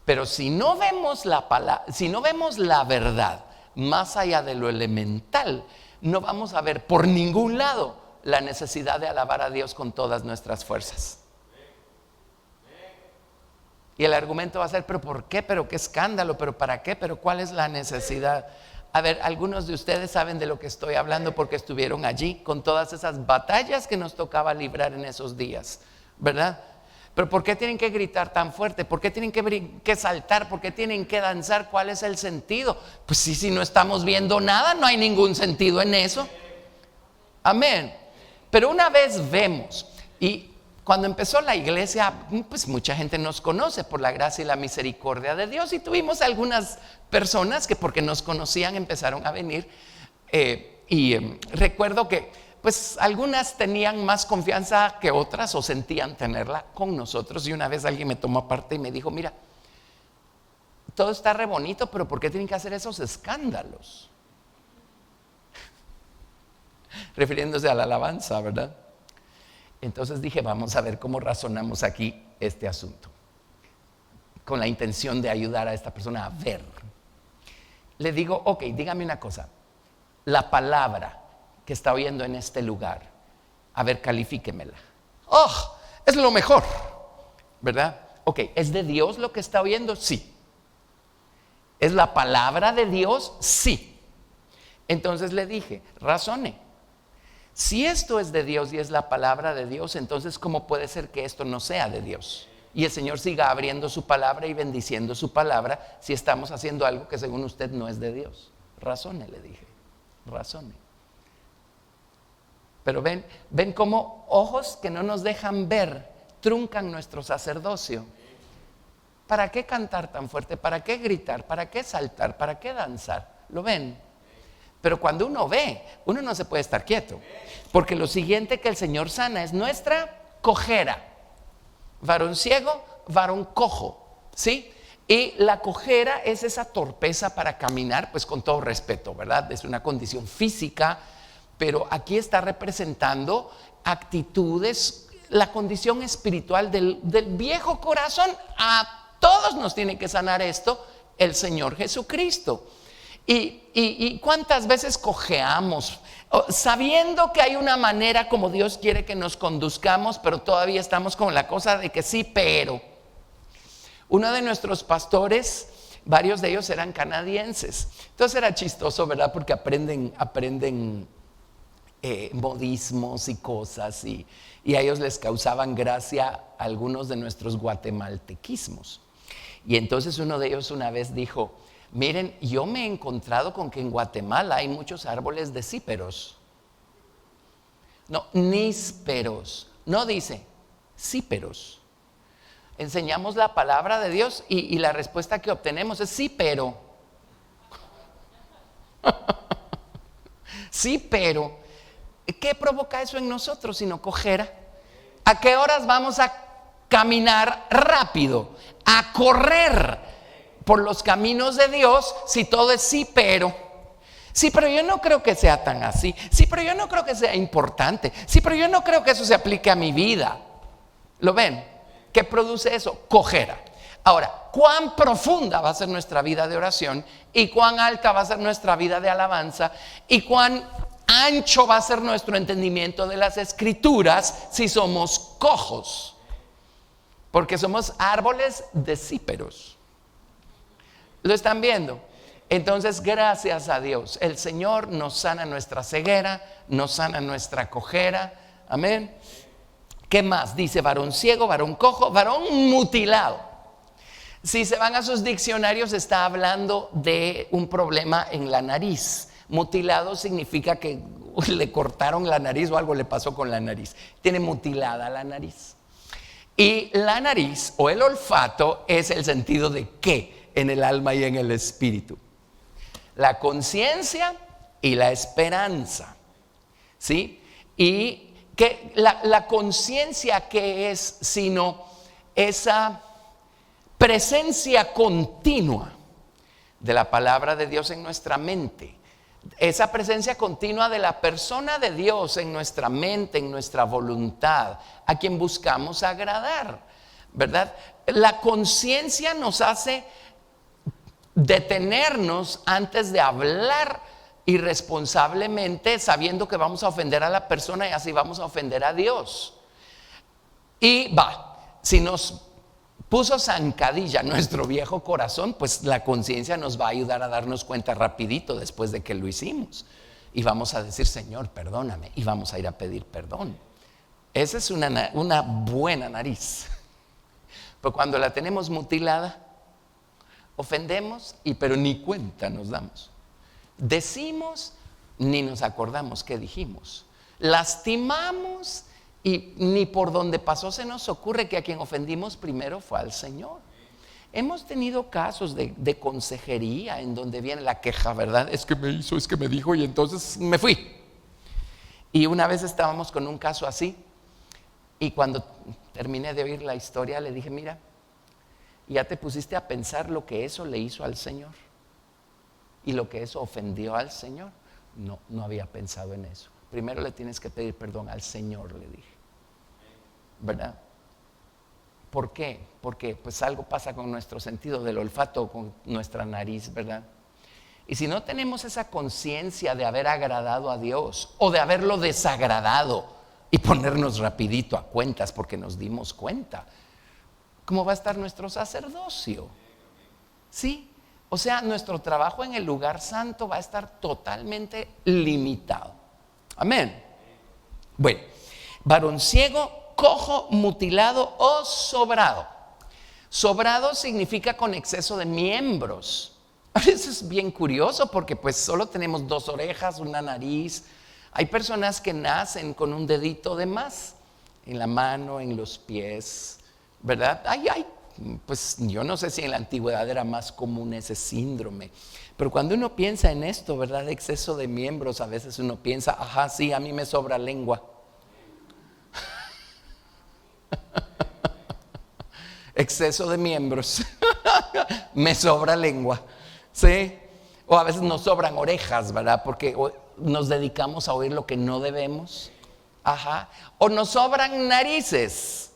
Pero si no vemos la verdad más allá de lo elemental, no vamos a ver por ningún lado la necesidad de alabar a Dios con todas nuestras fuerzas. Y el argumento va a ser, ¿pero por qué? ¿Pero qué escándalo? ¿Pero para qué? ¿Pero cuál es la necesidad? A ver, algunos de ustedes saben de lo que estoy hablando porque estuvieron allí con todas esas batallas que nos tocaba librar en esos días, ¿verdad? Pero ¿por qué tienen que gritar tan fuerte? ¿Por qué tienen que saltar? ¿Por qué tienen que danzar? ¿Cuál es el sentido? Pues si no estamos viendo nada, no hay ningún sentido en eso. Amén. Pero una vez vemos, y cuando empezó la iglesia, pues mucha gente nos conoce por la gracia y la misericordia de Dios, y tuvimos algunas personas que porque nos conocían empezaron a venir, recuerdo que pues algunas tenían más confianza que otras o sentían tenerla con nosotros, y una vez alguien me tomó aparte y me dijo, mira, todo está re bonito, pero ¿por qué tienen que hacer esos escándalos? Refiriéndose a la alabanza, ¿verdad? Entonces dije, vamos a ver cómo razonamos aquí este asunto, con la intención de ayudar a esta persona a ver. Le digo, ok, dígame una cosa, la palabra que está oyendo en este lugar, a ver, califíquemela. ¡Oh! Es lo mejor, ¿verdad? Ok, ¿es de Dios lo que está oyendo? Sí. ¿Es la palabra de Dios? Sí. Entonces le dije, razone. Si esto es de Dios y es la palabra de Dios, entonces ¿cómo puede ser que esto no sea de Dios? Y el Señor siga abriendo su palabra y bendiciendo su palabra si estamos haciendo algo que según usted no es de Dios. Razone, le dije, razone. Pero ven cómo ojos que no nos dejan ver truncan nuestro sacerdocio. ¿Para qué cantar tan fuerte? ¿Para qué gritar? ¿Para qué saltar? ¿Para qué danzar? ¿Lo ven? Pero cuando uno ve, uno no se puede estar quieto, porque lo siguiente que el Señor sana es nuestra cojera. Varón ciego, varón cojo, ¿sí? Y la cojera es esa torpeza para caminar, pues con todo respeto, ¿verdad? Es una condición física, pero aquí está representando actitudes, la condición espiritual del viejo corazón. A todos nos tiene que sanar esto el Señor Jesucristo. Y cuántas veces cojeamos sabiendo que hay una manera como Dios quiere que nos conduzcamos, pero todavía estamos con la cosa de que sí, pero. Uno de nuestros pastores, varios de ellos eran canadienses. Entonces era chistoso, ¿verdad? Porque aprenden modismos y cosas, y a ellos les causaban gracia algunos de nuestros guatemaltequismos. Y entonces uno de ellos una vez dijo: miren, yo me he encontrado con que en Guatemala hay muchos árboles de cíperos. No, nísperos. No dice cíperos. Enseñamos la palabra de Dios y la respuesta que obtenemos es sí, pero. Sí, pero. ¿Qué provoca eso en nosotros sino cojera? ¿A qué horas vamos a caminar rápido, a correr por los caminos de Dios si todo es sí, pero? Sí, pero yo no creo que sea tan así. Sí, pero yo no creo que sea importante. Sí, pero yo no creo que eso se aplique a mi vida. ¿Lo ven? ¿Qué produce eso? Cojera. Ahora, ¿cuán profunda va a ser nuestra vida de oración? ¿Y cuán alta va a ser nuestra vida de alabanza? ¿Y cuán ancho va a ser nuestro entendimiento de las Escrituras si somos cojos? Porque somos árboles de cíperos. ¿Lo están viendo? Entonces, gracias a Dios, el Señor nos sana nuestra ceguera, nos sana nuestra cojera. Amén. ¿Qué más? Dice varón ciego, varón cojo, varón mutilado. Si se van a sus diccionarios, está hablando de un problema en la nariz. Mutilado significa que le cortaron la nariz o algo le pasó con la nariz. Tiene mutilada la nariz. Y la nariz o el olfato es el sentido de qué en el alma y en el espíritu. La conciencia y la esperanza. ¿Sí? Y que la conciencia, ¿qué es? Sino esa presencia continua de la palabra de Dios en nuestra mente. Esa presencia continua de la persona de Dios en nuestra mente, en nuestra voluntad, a quien buscamos agradar, ¿verdad? La conciencia nos hace detenernos antes de hablar irresponsablemente, sabiendo que vamos a ofender a la persona y así vamos a ofender a Dios. Y si nos puso zancadilla nuestro viejo corazón, pues la conciencia nos va a ayudar a darnos cuenta rapidito después de que lo hicimos. Y vamos a decir: Señor, perdóname. Y vamos a ir a pedir perdón. Esa es una buena nariz. Pero cuando la tenemos mutilada, ofendemos, pero ni cuenta nos damos. Decimos, ni nos acordamos qué dijimos. Lastimamos y ni por donde pasó se nos ocurre que a quien ofendimos primero fue al Señor. Hemos tenido casos de consejería en donde viene la queja, ¿verdad? Es que me hizo, es que me dijo y entonces me fui. Y una vez estábamos con un caso así y cuando terminé de oír la historia le dije: mira, ¿ya te pusiste a pensar lo que eso le hizo al Señor? ¿Y lo que eso ofendió al Señor? No había pensado en eso. Primero le tienes que pedir perdón al Señor, le dije. ¿Verdad? ¿Por qué? Porque pues algo pasa con nuestro sentido del olfato, con nuestra nariz, ¿verdad? Y si no tenemos esa conciencia de haber agradado a Dios o de haberlo desagradado y ponernos rapidito a cuentas porque nos dimos cuenta, ¿cómo va a estar nuestro sacerdocio? ¿Sí? O sea, nuestro trabajo en el lugar santo va a estar totalmente limitado. Amén. Bueno, varón ciego, cojo, mutilado o sobrado. Sobrado significa con exceso de miembros. Eso es bien curioso porque pues solo tenemos 2 orejas, una nariz. Hay personas que nacen con un dedito de más en la mano, en los pies, ¿verdad? Pues yo no sé si en la antigüedad era más común ese síndrome, pero cuando uno piensa en esto, ¿verdad? Exceso de miembros, a veces uno piensa, ajá, sí, a mí me sobra lengua. Exceso de miembros, me sobra lengua, ¿sí? O a veces nos sobran orejas, ¿verdad? Porque nos dedicamos a oír lo que no debemos, ajá. O nos sobran narices,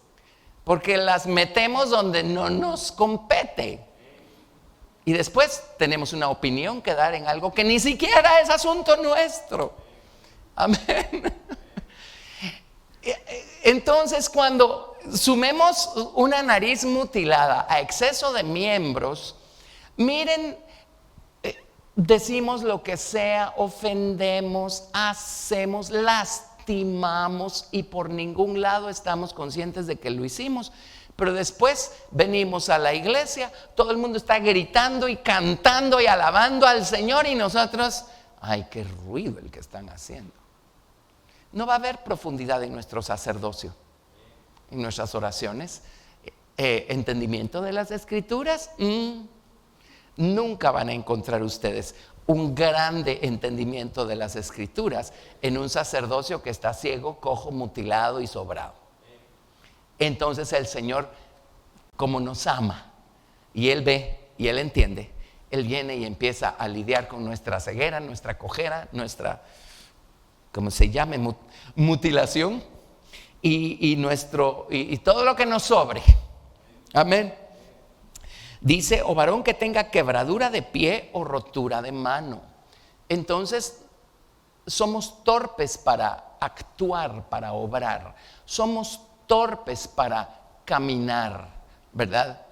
porque las metemos donde no nos compete. Y después tenemos una opinión que dar en algo que ni siquiera es asunto nuestro. Amén. Entonces, cuando sumemos una nariz mutilada a exceso de miembros, miren, decimos lo que sea, ofendemos, hacemos, lastimamos y por ningún lado estamos conscientes de que lo hicimos. Pero después venimos a la iglesia, todo el mundo está gritando y cantando y alabando al Señor y nosotros, ay, qué ruido el que están haciendo. No va a haber profundidad en nuestro sacerdocio, en nuestras oraciones, entendimiento de las escrituras. Nunca van a encontrar ustedes un grande entendimiento de las escrituras en un sacerdocio que está ciego, cojo, mutilado y sobrado. Entonces el Señor, como nos ama y Él ve y Él entiende, Él viene y empieza a lidiar con nuestra ceguera, nuestra cojera, nuestra, ¿cómo se llame? Mutilación y todo lo que nos sobre. Amén. Dice, o varón que tenga quebradura de pie o rotura de mano. Entonces somos torpes para actuar, para obrar. Somos torpes para caminar, ¿verdad?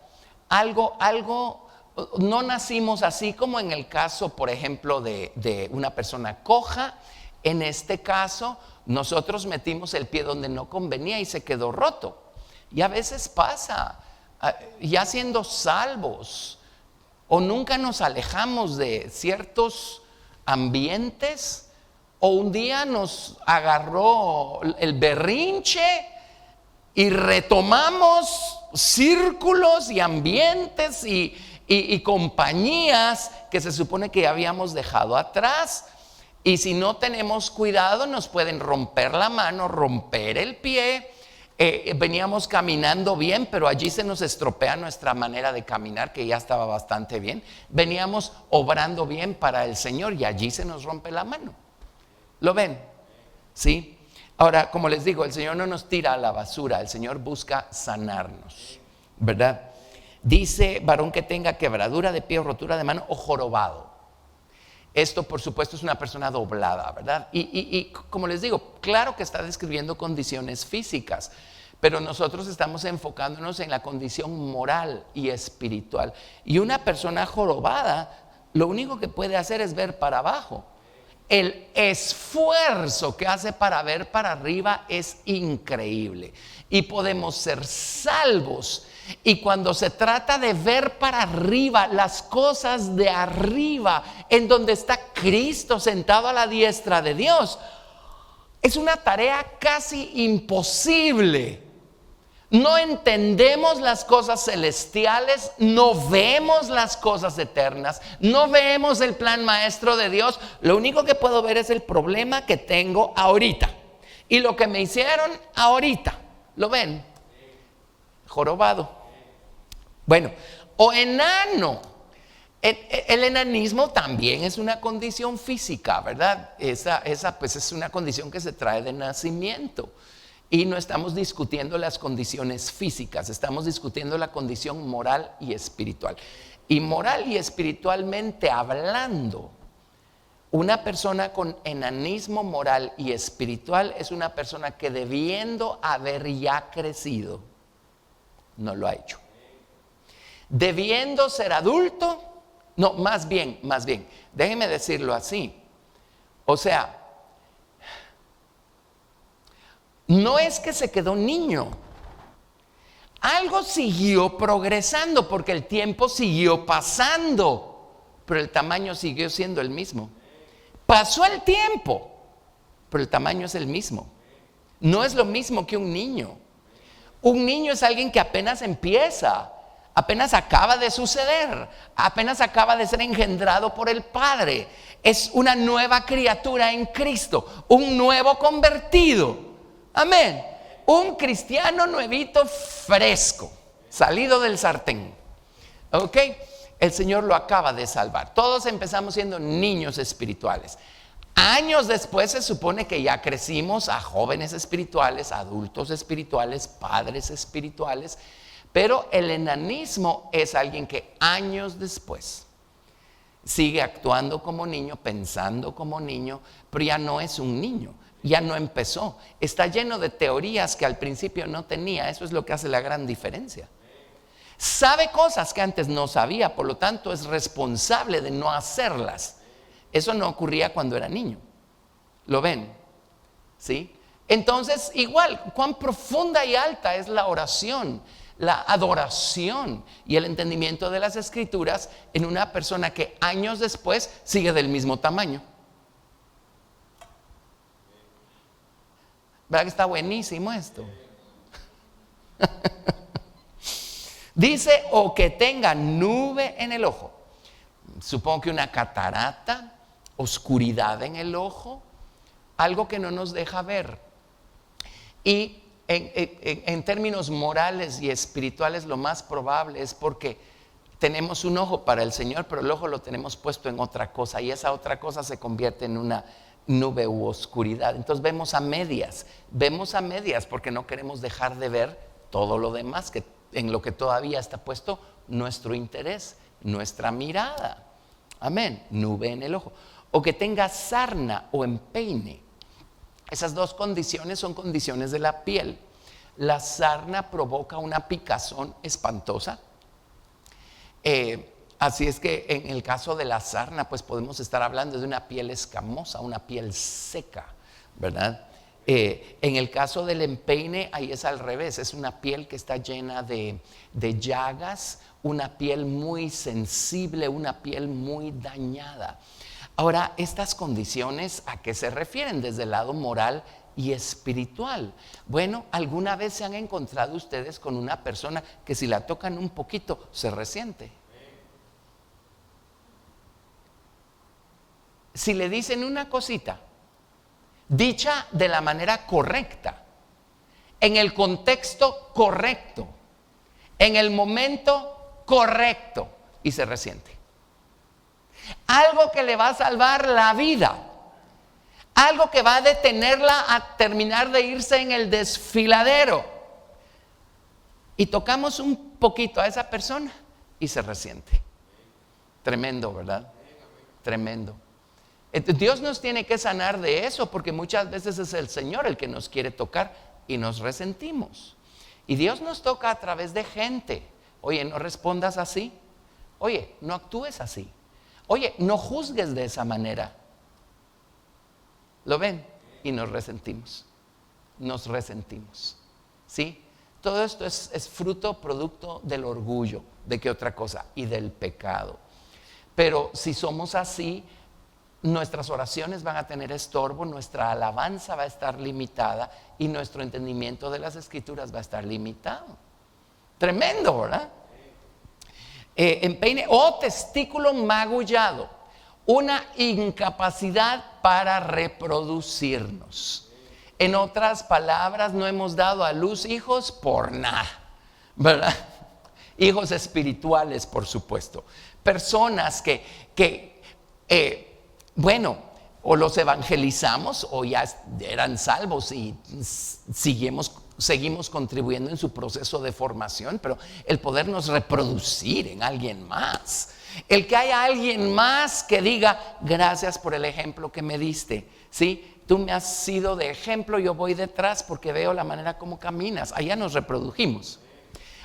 No nacimos así como en el caso, por ejemplo, de una persona coja. En este caso, nosotros metimos el pie donde no convenía y se quedó roto. Y a veces pasa, ya siendo salvos, o nunca nos alejamos de ciertos ambientes, o un día nos agarró el berrinche y retomamos círculos y ambientes y compañías que se supone que ya habíamos dejado atrás. Y si no tenemos cuidado, nos pueden romper la mano, romper el pie. Veníamos caminando bien, pero allí se nos estropea nuestra manera de caminar, que ya estaba bastante bien. Veníamos obrando bien para el Señor y allí se nos rompe la mano. ¿Lo ven? ¿Sí? Ahora, como les digo, el Señor no nos tira a la basura, el Señor busca sanarnos, ¿verdad? Dice, varón que tenga quebradura de pie o rotura de mano o jorobado. Esto, por supuesto, es una persona doblada, ¿verdad? Y como les digo, claro que está describiendo condiciones físicas, pero nosotros estamos enfocándonos en la condición moral y espiritual. Y una persona jorobada, lo único que puede hacer es ver para abajo. El esfuerzo que hace para ver para arriba es increíble. Y podemos ser salvos. Y cuando se trata de ver para arriba, las cosas de arriba, en donde está Cristo sentado a la diestra de Dios, es una tarea casi imposible. No entendemos las cosas celestiales, no vemos las cosas eternas, no vemos el plan maestro de Dios. Lo único que puedo ver es el problema que tengo ahorita y lo que me hicieron ahorita. ¿Lo ven? Jorobado. Bueno, o enano. El enanismo también es una condición física, ¿verdad? Esa pues es una condición que se trae de nacimiento. Y no estamos discutiendo las condiciones físicas, estamos discutiendo la condición moral y espiritual. Y moral y espiritualmente hablando, una persona con enanismo moral y espiritual es una persona que debiendo haber ya crecido, no lo ha hecho. Debiendo ser adulto, no, más bien, déjeme decirlo así. O sea, no es que se quedó niño. Algo siguió progresando porque el tiempo siguió pasando, pero el tamaño siguió siendo el mismo. Pasó el tiempo, pero el tamaño es el mismo. No es lo mismo que un niño. Un niño es alguien que apenas empieza, apenas acaba de suceder, apenas acaba de ser engendrado por el Padre. Es una nueva criatura en Cristo, un nuevo convertido. Amén. Un cristiano nuevito, fresco, salido del sartén. ¿Ok? El Señor lo acaba de salvar. Todos empezamos siendo niños espirituales. Años después se supone que ya crecimos a jóvenes espirituales, adultos espirituales, padres espirituales. Pero el enanismo es alguien que años después sigue actuando como niño, pensando como niño, pero ya no es un niño, ya no empezó. Está lleno de teorías que al principio no tenía. Eso es lo que hace la gran diferencia. Sabe cosas que antes no sabía, por lo tanto es responsable de no hacerlas. Eso no ocurría cuando era niño. ¿Lo ven? ¿Sí? Entonces, igual, cuán profunda y alta es la oración, la adoración y el entendimiento de las Escrituras en una persona que años después sigue del mismo tamaño. ¿Verdad que está buenísimo esto? Dice, o que tenga nube en el ojo. Supongo que una catarata, oscuridad en el ojo, algo que no nos deja ver. Y en términos morales y espirituales, lo más probable es porque tenemos un ojo para el Señor, pero el ojo lo tenemos puesto en otra cosa, y esa otra cosa se convierte en una nube u oscuridad. Entonces vemos a medias porque no queremos dejar de ver todo lo demás, que en lo que todavía está puesto nuestro interés, nuestra mirada. Amén. Nube en el ojo. O que tenga sarna o empeine. Esas dos condiciones son condiciones de la piel. La sarna provoca una picazón espantosa. Así es que en el caso de la sarna, pues podemos estar hablando de una piel escamosa, una piel seca, ¿verdad? En el caso del empeine, ahí es al revés, es una piel que está llena de llagas, una piel muy sensible, una piel muy dañada. Ahora, estas condiciones, ¿a qué se refieren desde el lado moral y espiritual? Bueno, ¿alguna vez se han encontrado ustedes con una persona que si la tocan un poquito se resiente? Si le dicen una cosita, dicha de la manera correcta, en el contexto correcto, en el momento correcto, y se resiente. Algo que le va a salvar la vida, algo que va a detenerla a terminar de irse en el desfiladero. Y tocamos un poquito a esa persona y se resiente. Tremendo, ¿verdad? Tremendo. Dios nos tiene que sanar de eso, porque muchas veces es el Señor el que nos quiere tocar y nos resentimos. Y Dios nos toca a través de gente. Oye, no respondas así. Oye, no actúes así. Oye, no juzgues de esa manera. ¿Lo ven? Y nos resentimos. Nos resentimos. ¿Sí? Todo esto es fruto, producto del orgullo. ¿De qué otra cosa? Y del pecado. Pero si somos así, nuestras oraciones van a tener estorbo, nuestra alabanza va a estar limitada y nuestro entendimiento de las Escrituras va a estar limitado. Tremendo, ¿verdad? Empeine o testículo magullado, una incapacidad para reproducirnos. En otras palabras, no hemos dado a luz hijos por nada, ¿verdad? Hijos espirituales, por supuesto. Personas bueno, o los evangelizamos o ya eran salvos y seguimos contribuyendo en su proceso de formación, pero el podernos reproducir en alguien más, el que haya alguien más que diga gracias por el ejemplo que me diste, ¿sí? Tú me has sido de ejemplo, yo voy detrás porque veo la manera como caminas. Allá nos reprodujimos.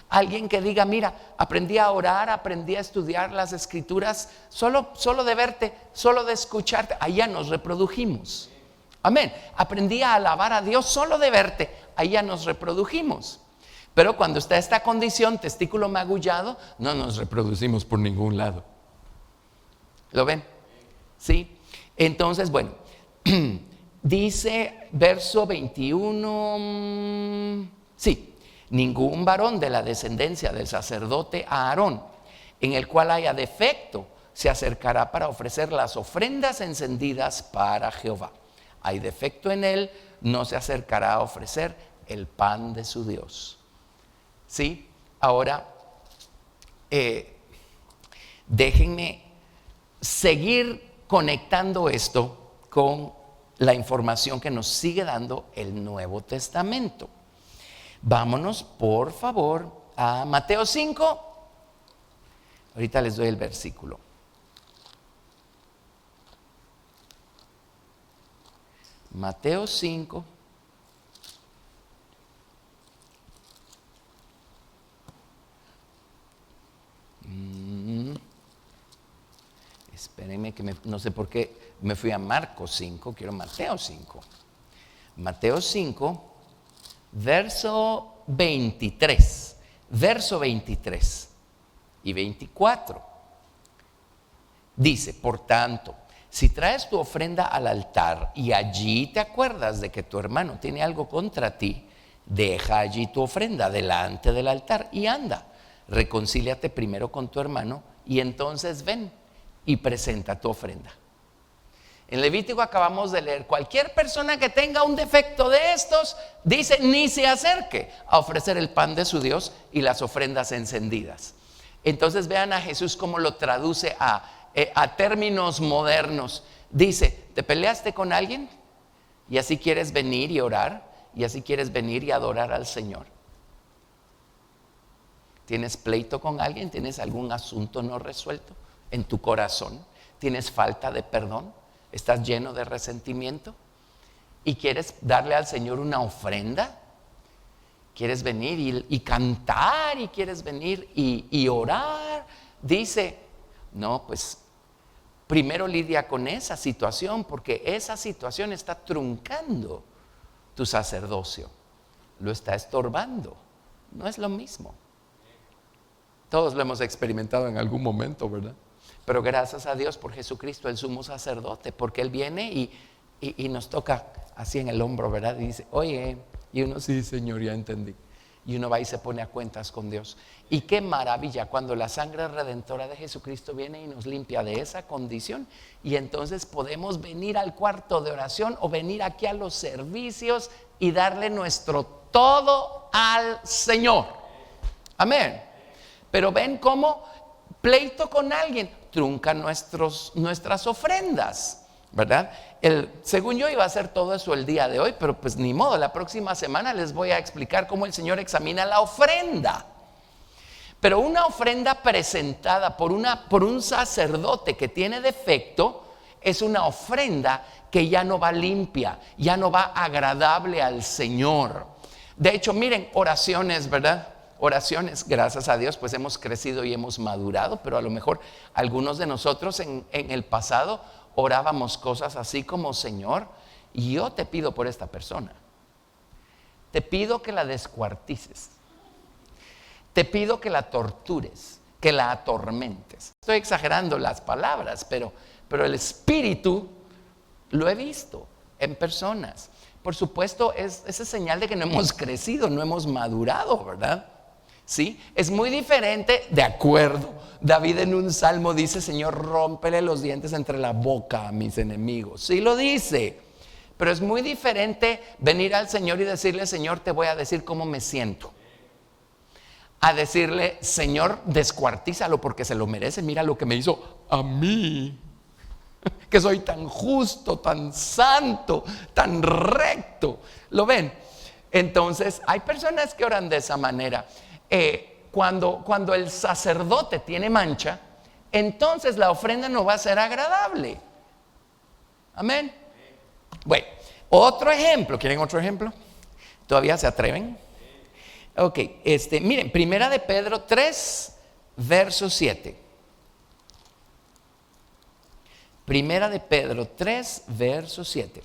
Alguien que diga, mira, aprendí a orar, aprendí a estudiar las Escrituras, solo de verte, solo de escucharte. Allá nos reprodujimos. Amén. Aprendí a alabar a Dios solo de verte. Ahí ya nos reprodujimos. Pero cuando está esta condición, testículo magullado, no nos reproducimos por ningún lado. ¿Lo ven? ¿Sí? Entonces, bueno, dice verso 21, sí, ningún varón de la descendencia del sacerdote Aarón, en el cual haya defecto, se acercará para ofrecer las ofrendas encendidas para Jehová. Hay defecto en él, no se acercará a ofrecer el pan de su Dios. ¿Sí? Ahora, déjenme seguir conectando esto con la información que nos sigue dando el Nuevo Testamento. Vámonos, por favor, a Mateo 5. Ahorita les doy el versículo. Mateo 5. Espérenme que no sé por qué me fui a Marcos 5, quiero Mateo 5. Mateo 5, verso 23. Verso 23 y 24. Dice, por tanto, si traes tu ofrenda al altar y allí te acuerdas de que tu hermano tiene algo contra ti, deja allí tu ofrenda delante del altar y anda, reconcíliate primero con tu hermano y entonces ven y presenta tu ofrenda. En Levítico acabamos de leer, cualquier persona que tenga un defecto de estos, dice, ni se acerque a ofrecer el pan de su Dios y las ofrendas encendidas. Entonces vean a Jesús cómo lo traduce a términos modernos. Dice, ¿te peleaste con alguien? Y así quieres venir y orar, y así quieres venir y adorar al Señor. ¿Tienes pleito con alguien? ¿Tienes algún asunto no resuelto en tu corazón? ¿Tienes falta de perdón? ¿Estás lleno de resentimiento? ¿Y quieres darle al Señor una ofrenda? ¿Quieres venir y cantar? ¿Y quieres venir y orar? Dice, no, pues primero lidia con esa situación, porque esa situación está truncando tu sacerdocio, lo está estorbando. No es lo mismo. Todos lo hemos experimentado en algún momento, ¿verdad? Pero gracias a Dios por Jesucristo, el sumo sacerdote, porque Él viene y nos toca así en el hombro, ¿verdad? Y dice, oye, y uno, sí, Señor, ya entendí. Y uno va y se pone a cuentas con Dios. Y qué maravilla cuando la sangre redentora de Jesucristo viene y nos limpia de esa condición. Y entonces podemos venir al cuarto de oración o venir aquí a los servicios y darle nuestro todo al Señor. Amén. Pero ven cómo pleito con alguien trunca nuestras ofrendas, ¿verdad? Según yo iba a hacer todo eso el día de hoy, pero pues ni modo, la próxima semana les voy a explicar cómo el Señor examina la ofrenda. Pero una ofrenda presentada por un sacerdote que tiene defecto es una ofrenda que ya no va limpia, ya no va agradable al Señor. De hecho, miren, oraciones, ¿verdad? Oraciones, gracias a Dios, pues hemos crecido y hemos madurado, pero a lo mejor algunos de nosotros en el pasado orábamos cosas así como, Señor, yo te pido por esta persona, te pido que la descuartices, te pido que la tortures, que la atormentes. Estoy exagerando las palabras, pero el espíritu lo he visto en personas. Por supuesto, esa es señal de que no hemos crecido, no hemos madurado, ¿verdad? ¿Sí? Es muy diferente, de acuerdo. David en un salmo dice, Señor, rómpele los dientes entre la boca a mis enemigos. Sí lo dice, pero es muy diferente venir al Señor y decirle, Señor, te voy a decir cómo me siento, a decirle, Señor, descuartízalo porque se lo merece. Mira lo que me hizo a mí, que soy tan justo, tan santo, tan recto. ¿Lo ven? Entonces hay personas que oran de esa manera. Cuando el sacerdote tiene mancha, entonces la ofrenda no va a ser agradable. Amén. Bueno, otro ejemplo. ¿Quieren otro ejemplo? ¿Todavía se atreven? Ok, miren, Primera de Pedro 3, verso 7. Primera de Pedro 3, verso 7.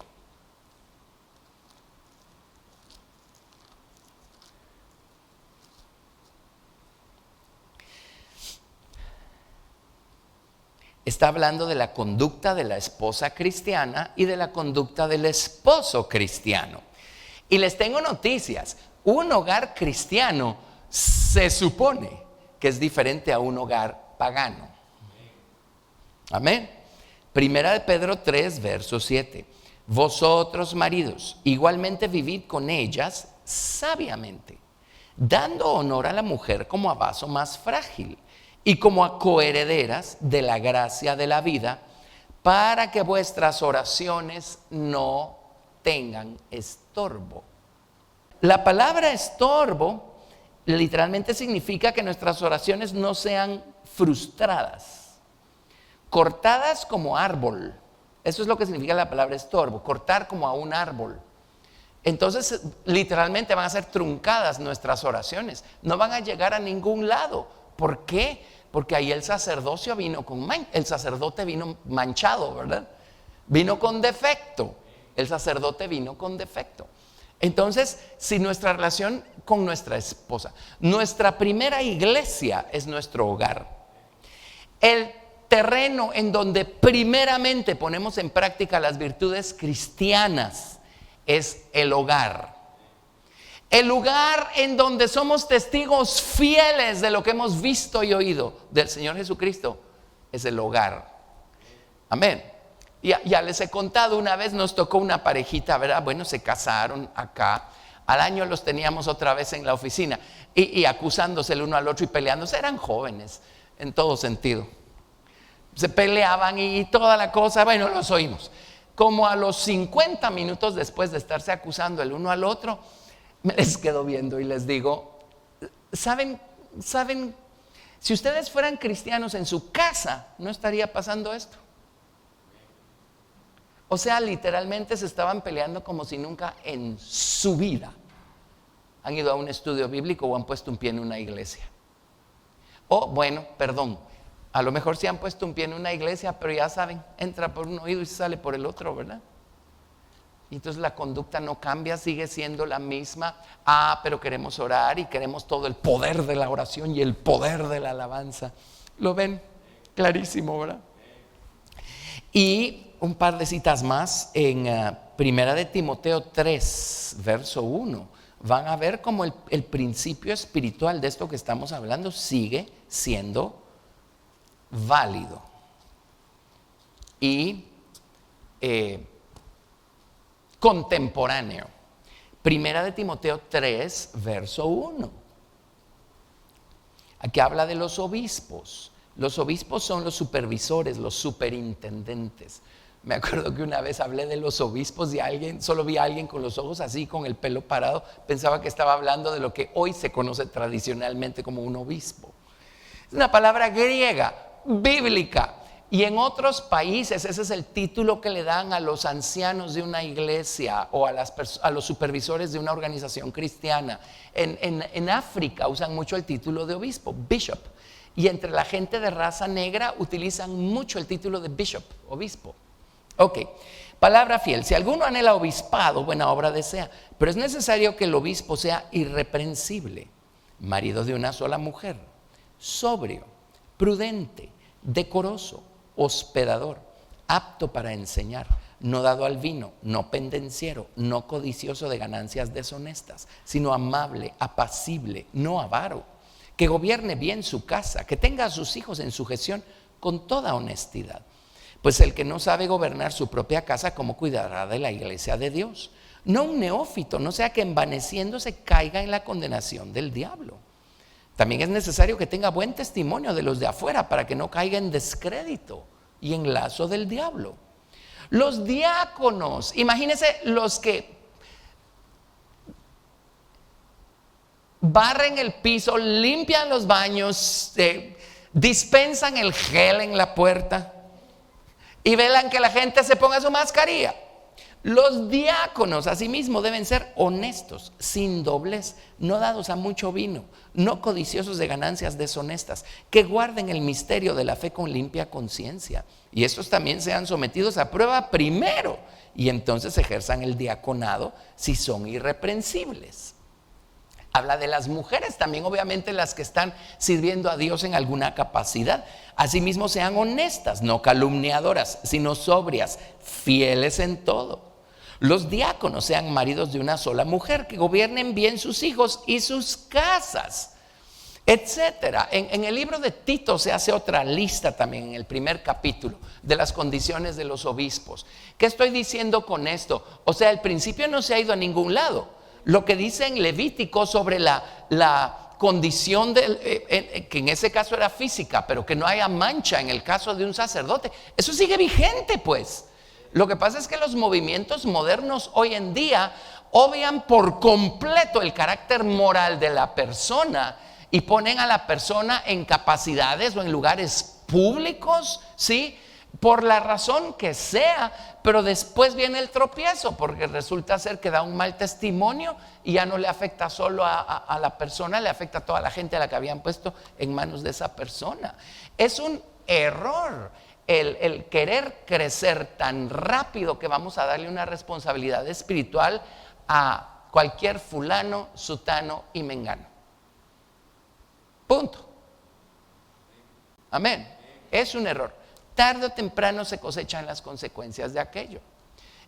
está hablando de la conducta de la esposa cristiana y de la conducta del esposo cristiano. Y les tengo noticias, un hogar cristiano se supone que es diferente a un hogar pagano. Amén. Primera de Pedro 3, verso 7. Vosotros, maridos, igualmente vivid con ellas sabiamente, dando honor a la mujer como a vaso más frágil y como a coherederas de la gracia de la vida, para que vuestras oraciones no tengan estorbo. La palabra estorbo literalmente significa que nuestras oraciones no sean frustradas, cortadas como árbol. Eso es lo que significa la palabra estorbo, cortar como a un árbol. Entonces, literalmente van a ser truncadas nuestras oraciones, no van a llegar a ningún lado. ¿Por qué? Porque ahí el sacerdocio vino el sacerdote vino manchado, ¿verdad? Vino con defecto. El sacerdote vino con defecto. Entonces, si nuestra relación con nuestra esposa, nuestra primera iglesia es nuestro hogar, el terreno en donde primeramente ponemos en práctica las virtudes cristianas es el hogar. El lugar en donde somos testigos fieles de lo que hemos visto y oído del Señor Jesucristo es el hogar. Amén. Ya les he contado, una vez nos tocó una parejita, ¿verdad? Bueno, se casaron acá. Al año los teníamos otra vez en la oficina y acusándose el uno al otro y peleándose. Eran jóvenes en todo sentido. Se peleaban y toda la cosa, bueno, los oímos. Como a los 50 minutos después de estarse acusando el uno al otro, me les quedo viendo y les digo, ¿saben? Si ustedes fueran cristianos en su casa, no estaría pasando esto. O sea, literalmente se estaban peleando como si nunca en su vida han ido a un estudio bíblico o han puesto un pie en una iglesia. O bueno, perdón, a lo mejor sí han puesto un pie en una iglesia, pero ya saben, entra por un oído y sale por el otro, ¿verdad? Y entonces la conducta no cambia, sigue siendo la misma. Pero queremos orar y queremos todo el poder de la oración y el poder de la alabanza. ¿Lo ven? Clarísimo, ¿verdad? Y un par de citas más en Primera de Timoteo 3, verso 1. Van a ver cómo el principio espiritual de esto que estamos hablando sigue siendo válido. Y contemporáneo. Primera de Timoteo 3, verso 1. Aquí habla de los obispos. Los obispos son los supervisores, los superintendentes. Me acuerdo que una vez hablé de los obispos y solo vi a alguien con los ojos así, con el pelo parado. Pensaba que estaba hablando de lo que hoy se conoce tradicionalmente como un obispo. Es una palabra griega, bíblica. Y en otros países ese es el título que le dan a los ancianos de una iglesia o a los supervisores de una organización cristiana. En África usan mucho el título de obispo, bishop. Y entre la gente de raza negra utilizan mucho el título de bishop, obispo. Ok, palabra fiel. Si alguno anhela obispado, buena obra desea. Pero es necesario que el obispo sea irreprensible, marido de una sola mujer, sobrio, prudente, decoroso, hospedador, apto para enseñar, no dado al vino, no pendenciero, no codicioso de ganancias deshonestas, sino amable, apacible, no avaro, que gobierne bien su casa, que tenga a sus hijos en sujeción con toda honestidad. Pues el que no sabe gobernar su propia casa, ¿cómo cuidará de la iglesia de Dios? No un neófito, no sea que envaneciéndose caiga en la condenación del diablo. También es necesario que tenga buen testimonio de los de afuera para que no caiga en descrédito y en lazo del diablo. Los diáconos, imagínense los que barren el piso, limpian los baños, dispensan el gel en la puerta y velan que la gente se ponga su mascarilla. Los diáconos asimismo deben ser honestos, sin doblez, no dados a mucho vino, no codiciosos de ganancias deshonestas, que guarden el misterio de la fe con limpia conciencia. Y estos también sean sometidos a prueba primero y entonces ejerzan el diaconado si son irreprensibles. Habla de las mujeres también, obviamente las que están sirviendo a Dios en alguna capacidad. Asimismo sean honestas, no calumniadoras, sino sobrias, fieles en todo. Los diáconos sean maridos de una sola mujer, que gobiernen bien sus hijos y sus casas, etcétera. En el libro de Tito se hace otra lista también, en el primer capítulo, de las condiciones de los obispos. ¿Qué estoy diciendo con esto? O sea, el principio no se ha ido a ningún lado. Lo que dice en Levítico sobre la condición que en ese caso era física, pero que no haya mancha en el caso de un sacerdote, eso sigue vigente, pues. Lo que pasa es que los movimientos modernos hoy en día obvian por completo el carácter moral de la persona y ponen a la persona en capacidades o en lugares públicos, ¿sí?, por la razón que sea, pero después viene el tropiezo, porque resulta ser que da un mal testimonio y ya no le afecta solo a la persona, le afecta a toda la gente a la que habían puesto en manos de esa persona. Es un error el querer crecer tan rápido que vamos a darle una responsabilidad espiritual a cualquier fulano, sutano y mengano. Punto. Amén. Es un error. Tarde o temprano se cosechan las consecuencias de aquello.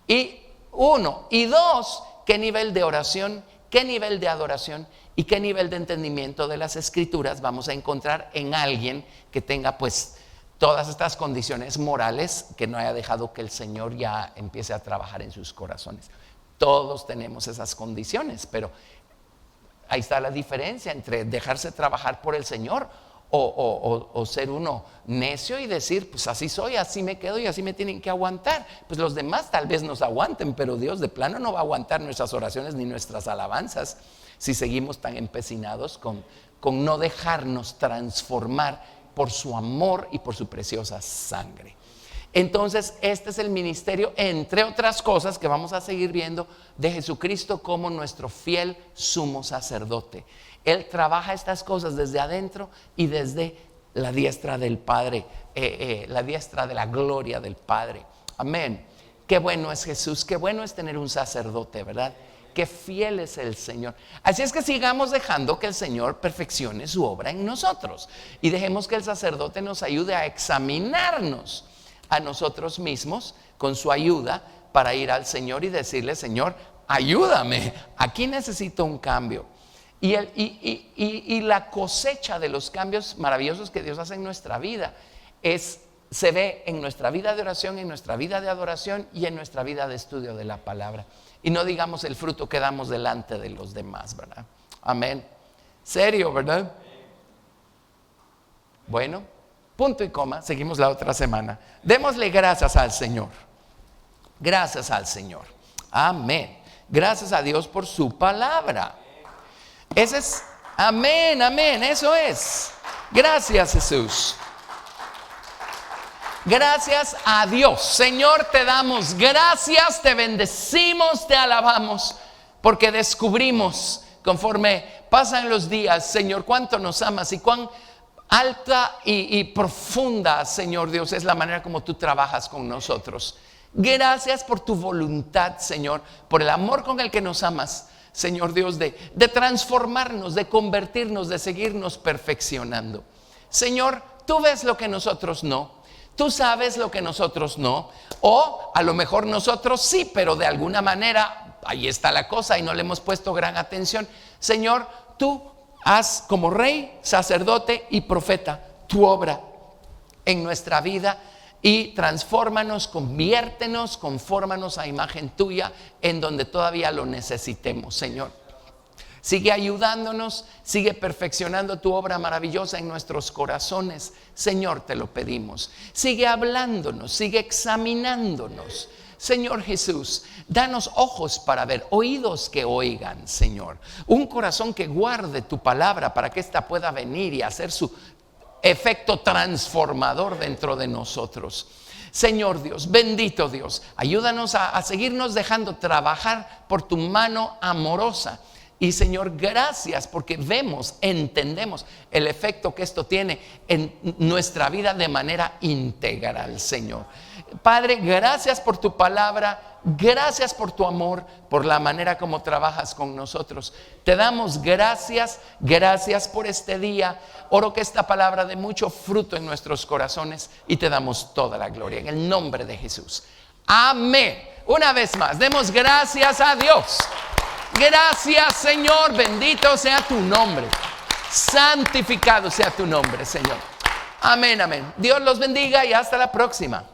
Y uno, y dos, qué nivel de oración, qué nivel de adoración y qué nivel de entendimiento de las escrituras vamos a encontrar en alguien que tenga pues todas estas condiciones morales, que no haya dejado que el Señor ya empiece a trabajar en sus corazones. Todos tenemos esas condiciones, pero ahí está la diferencia entre dejarse trabajar por el Señor o ser uno necio y decir, pues así soy, así me quedo y así me tienen que aguantar. Pues los demás tal vez nos aguanten, pero Dios de plano no va a aguantar nuestras oraciones ni nuestras alabanzas si seguimos tan empecinados con no dejarnos transformar por su amor y por su preciosa sangre. Entonces este es el ministerio, entre otras cosas, que vamos a seguir viendo, de Jesucristo como nuestro fiel sumo sacerdote. Él trabaja estas cosas desde adentro y desde la diestra del Padre, la diestra de la gloria del Padre. Amén. Qué bueno es Jesús, qué bueno es tener un sacerdote, ¿verdad? Qué fiel es el Señor. Así es que sigamos dejando que el Señor perfeccione su obra en nosotros y dejemos que el sacerdote nos ayude a examinarnos a nosotros mismos con su ayuda para ir al Señor y decirle, Señor, ayúdame, aquí necesito un cambio. Y la cosecha de los cambios maravillosos que Dios hace en nuestra vida se ve en nuestra vida de oración, en nuestra vida de adoración y en nuestra vida de estudio de la palabra. Y no digamos el fruto que damos delante de los demás, ¿verdad? Amén. Serio, ¿verdad? Bueno, punto y coma, seguimos la otra semana. Démosle gracias al Señor. Gracias al Señor. Amén. Gracias a Dios por su palabra. Ese es, amén, amén, eso es. Gracias, Jesús. Gracias a Dios. Señor, te damos gracias, te bendecimos, te alabamos, porque descubrimos, conforme pasan los días, Señor, cuánto nos amas y cuán alta y profunda, Señor Dios, es la manera como tú trabajas con nosotros. Gracias por tu voluntad, Señor, por el amor con el que nos amas, Señor Dios, de transformarnos, de convertirnos, de seguirnos perfeccionando. Señor, tú ves lo que nosotros no. Tú sabes lo que nosotros no. O a lo mejor nosotros sí, pero de alguna manera ahí está la cosa y no le hemos puesto gran atención. Señor, tú haz como rey, sacerdote y profeta tu obra en nuestra vida y transfórmanos, conviértenos, confórmanos a imagen tuya en donde todavía lo necesitemos, Señor. Sigue ayudándonos, sigue perfeccionando tu obra maravillosa en nuestros corazones, Señor, te lo pedimos. Sigue hablándonos, sigue examinándonos. Señor Jesús, danos ojos para ver, oídos que oigan, Señor. Un corazón que guarde tu palabra para que ésta pueda venir y hacer su efecto transformador dentro de nosotros. Señor Dios, bendito Dios, ayúdanos a seguirnos dejando trabajar por tu mano amorosa. Y Señor, gracias porque vemos, entendemos el efecto que esto tiene en nuestra vida de manera integral, Señor. Padre, gracias por tu palabra, gracias por tu amor, por la manera como trabajas con nosotros. Te damos gracias por este día. Oro que esta palabra dé mucho fruto en nuestros corazones y te damos toda la gloria en el nombre de Jesús. Amén. Una vez más, demos gracias a Dios. Gracias, Señor, bendito sea tu nombre. Santificado sea tu nombre, Señor. Amén, amén. Dios los bendiga y hasta la próxima.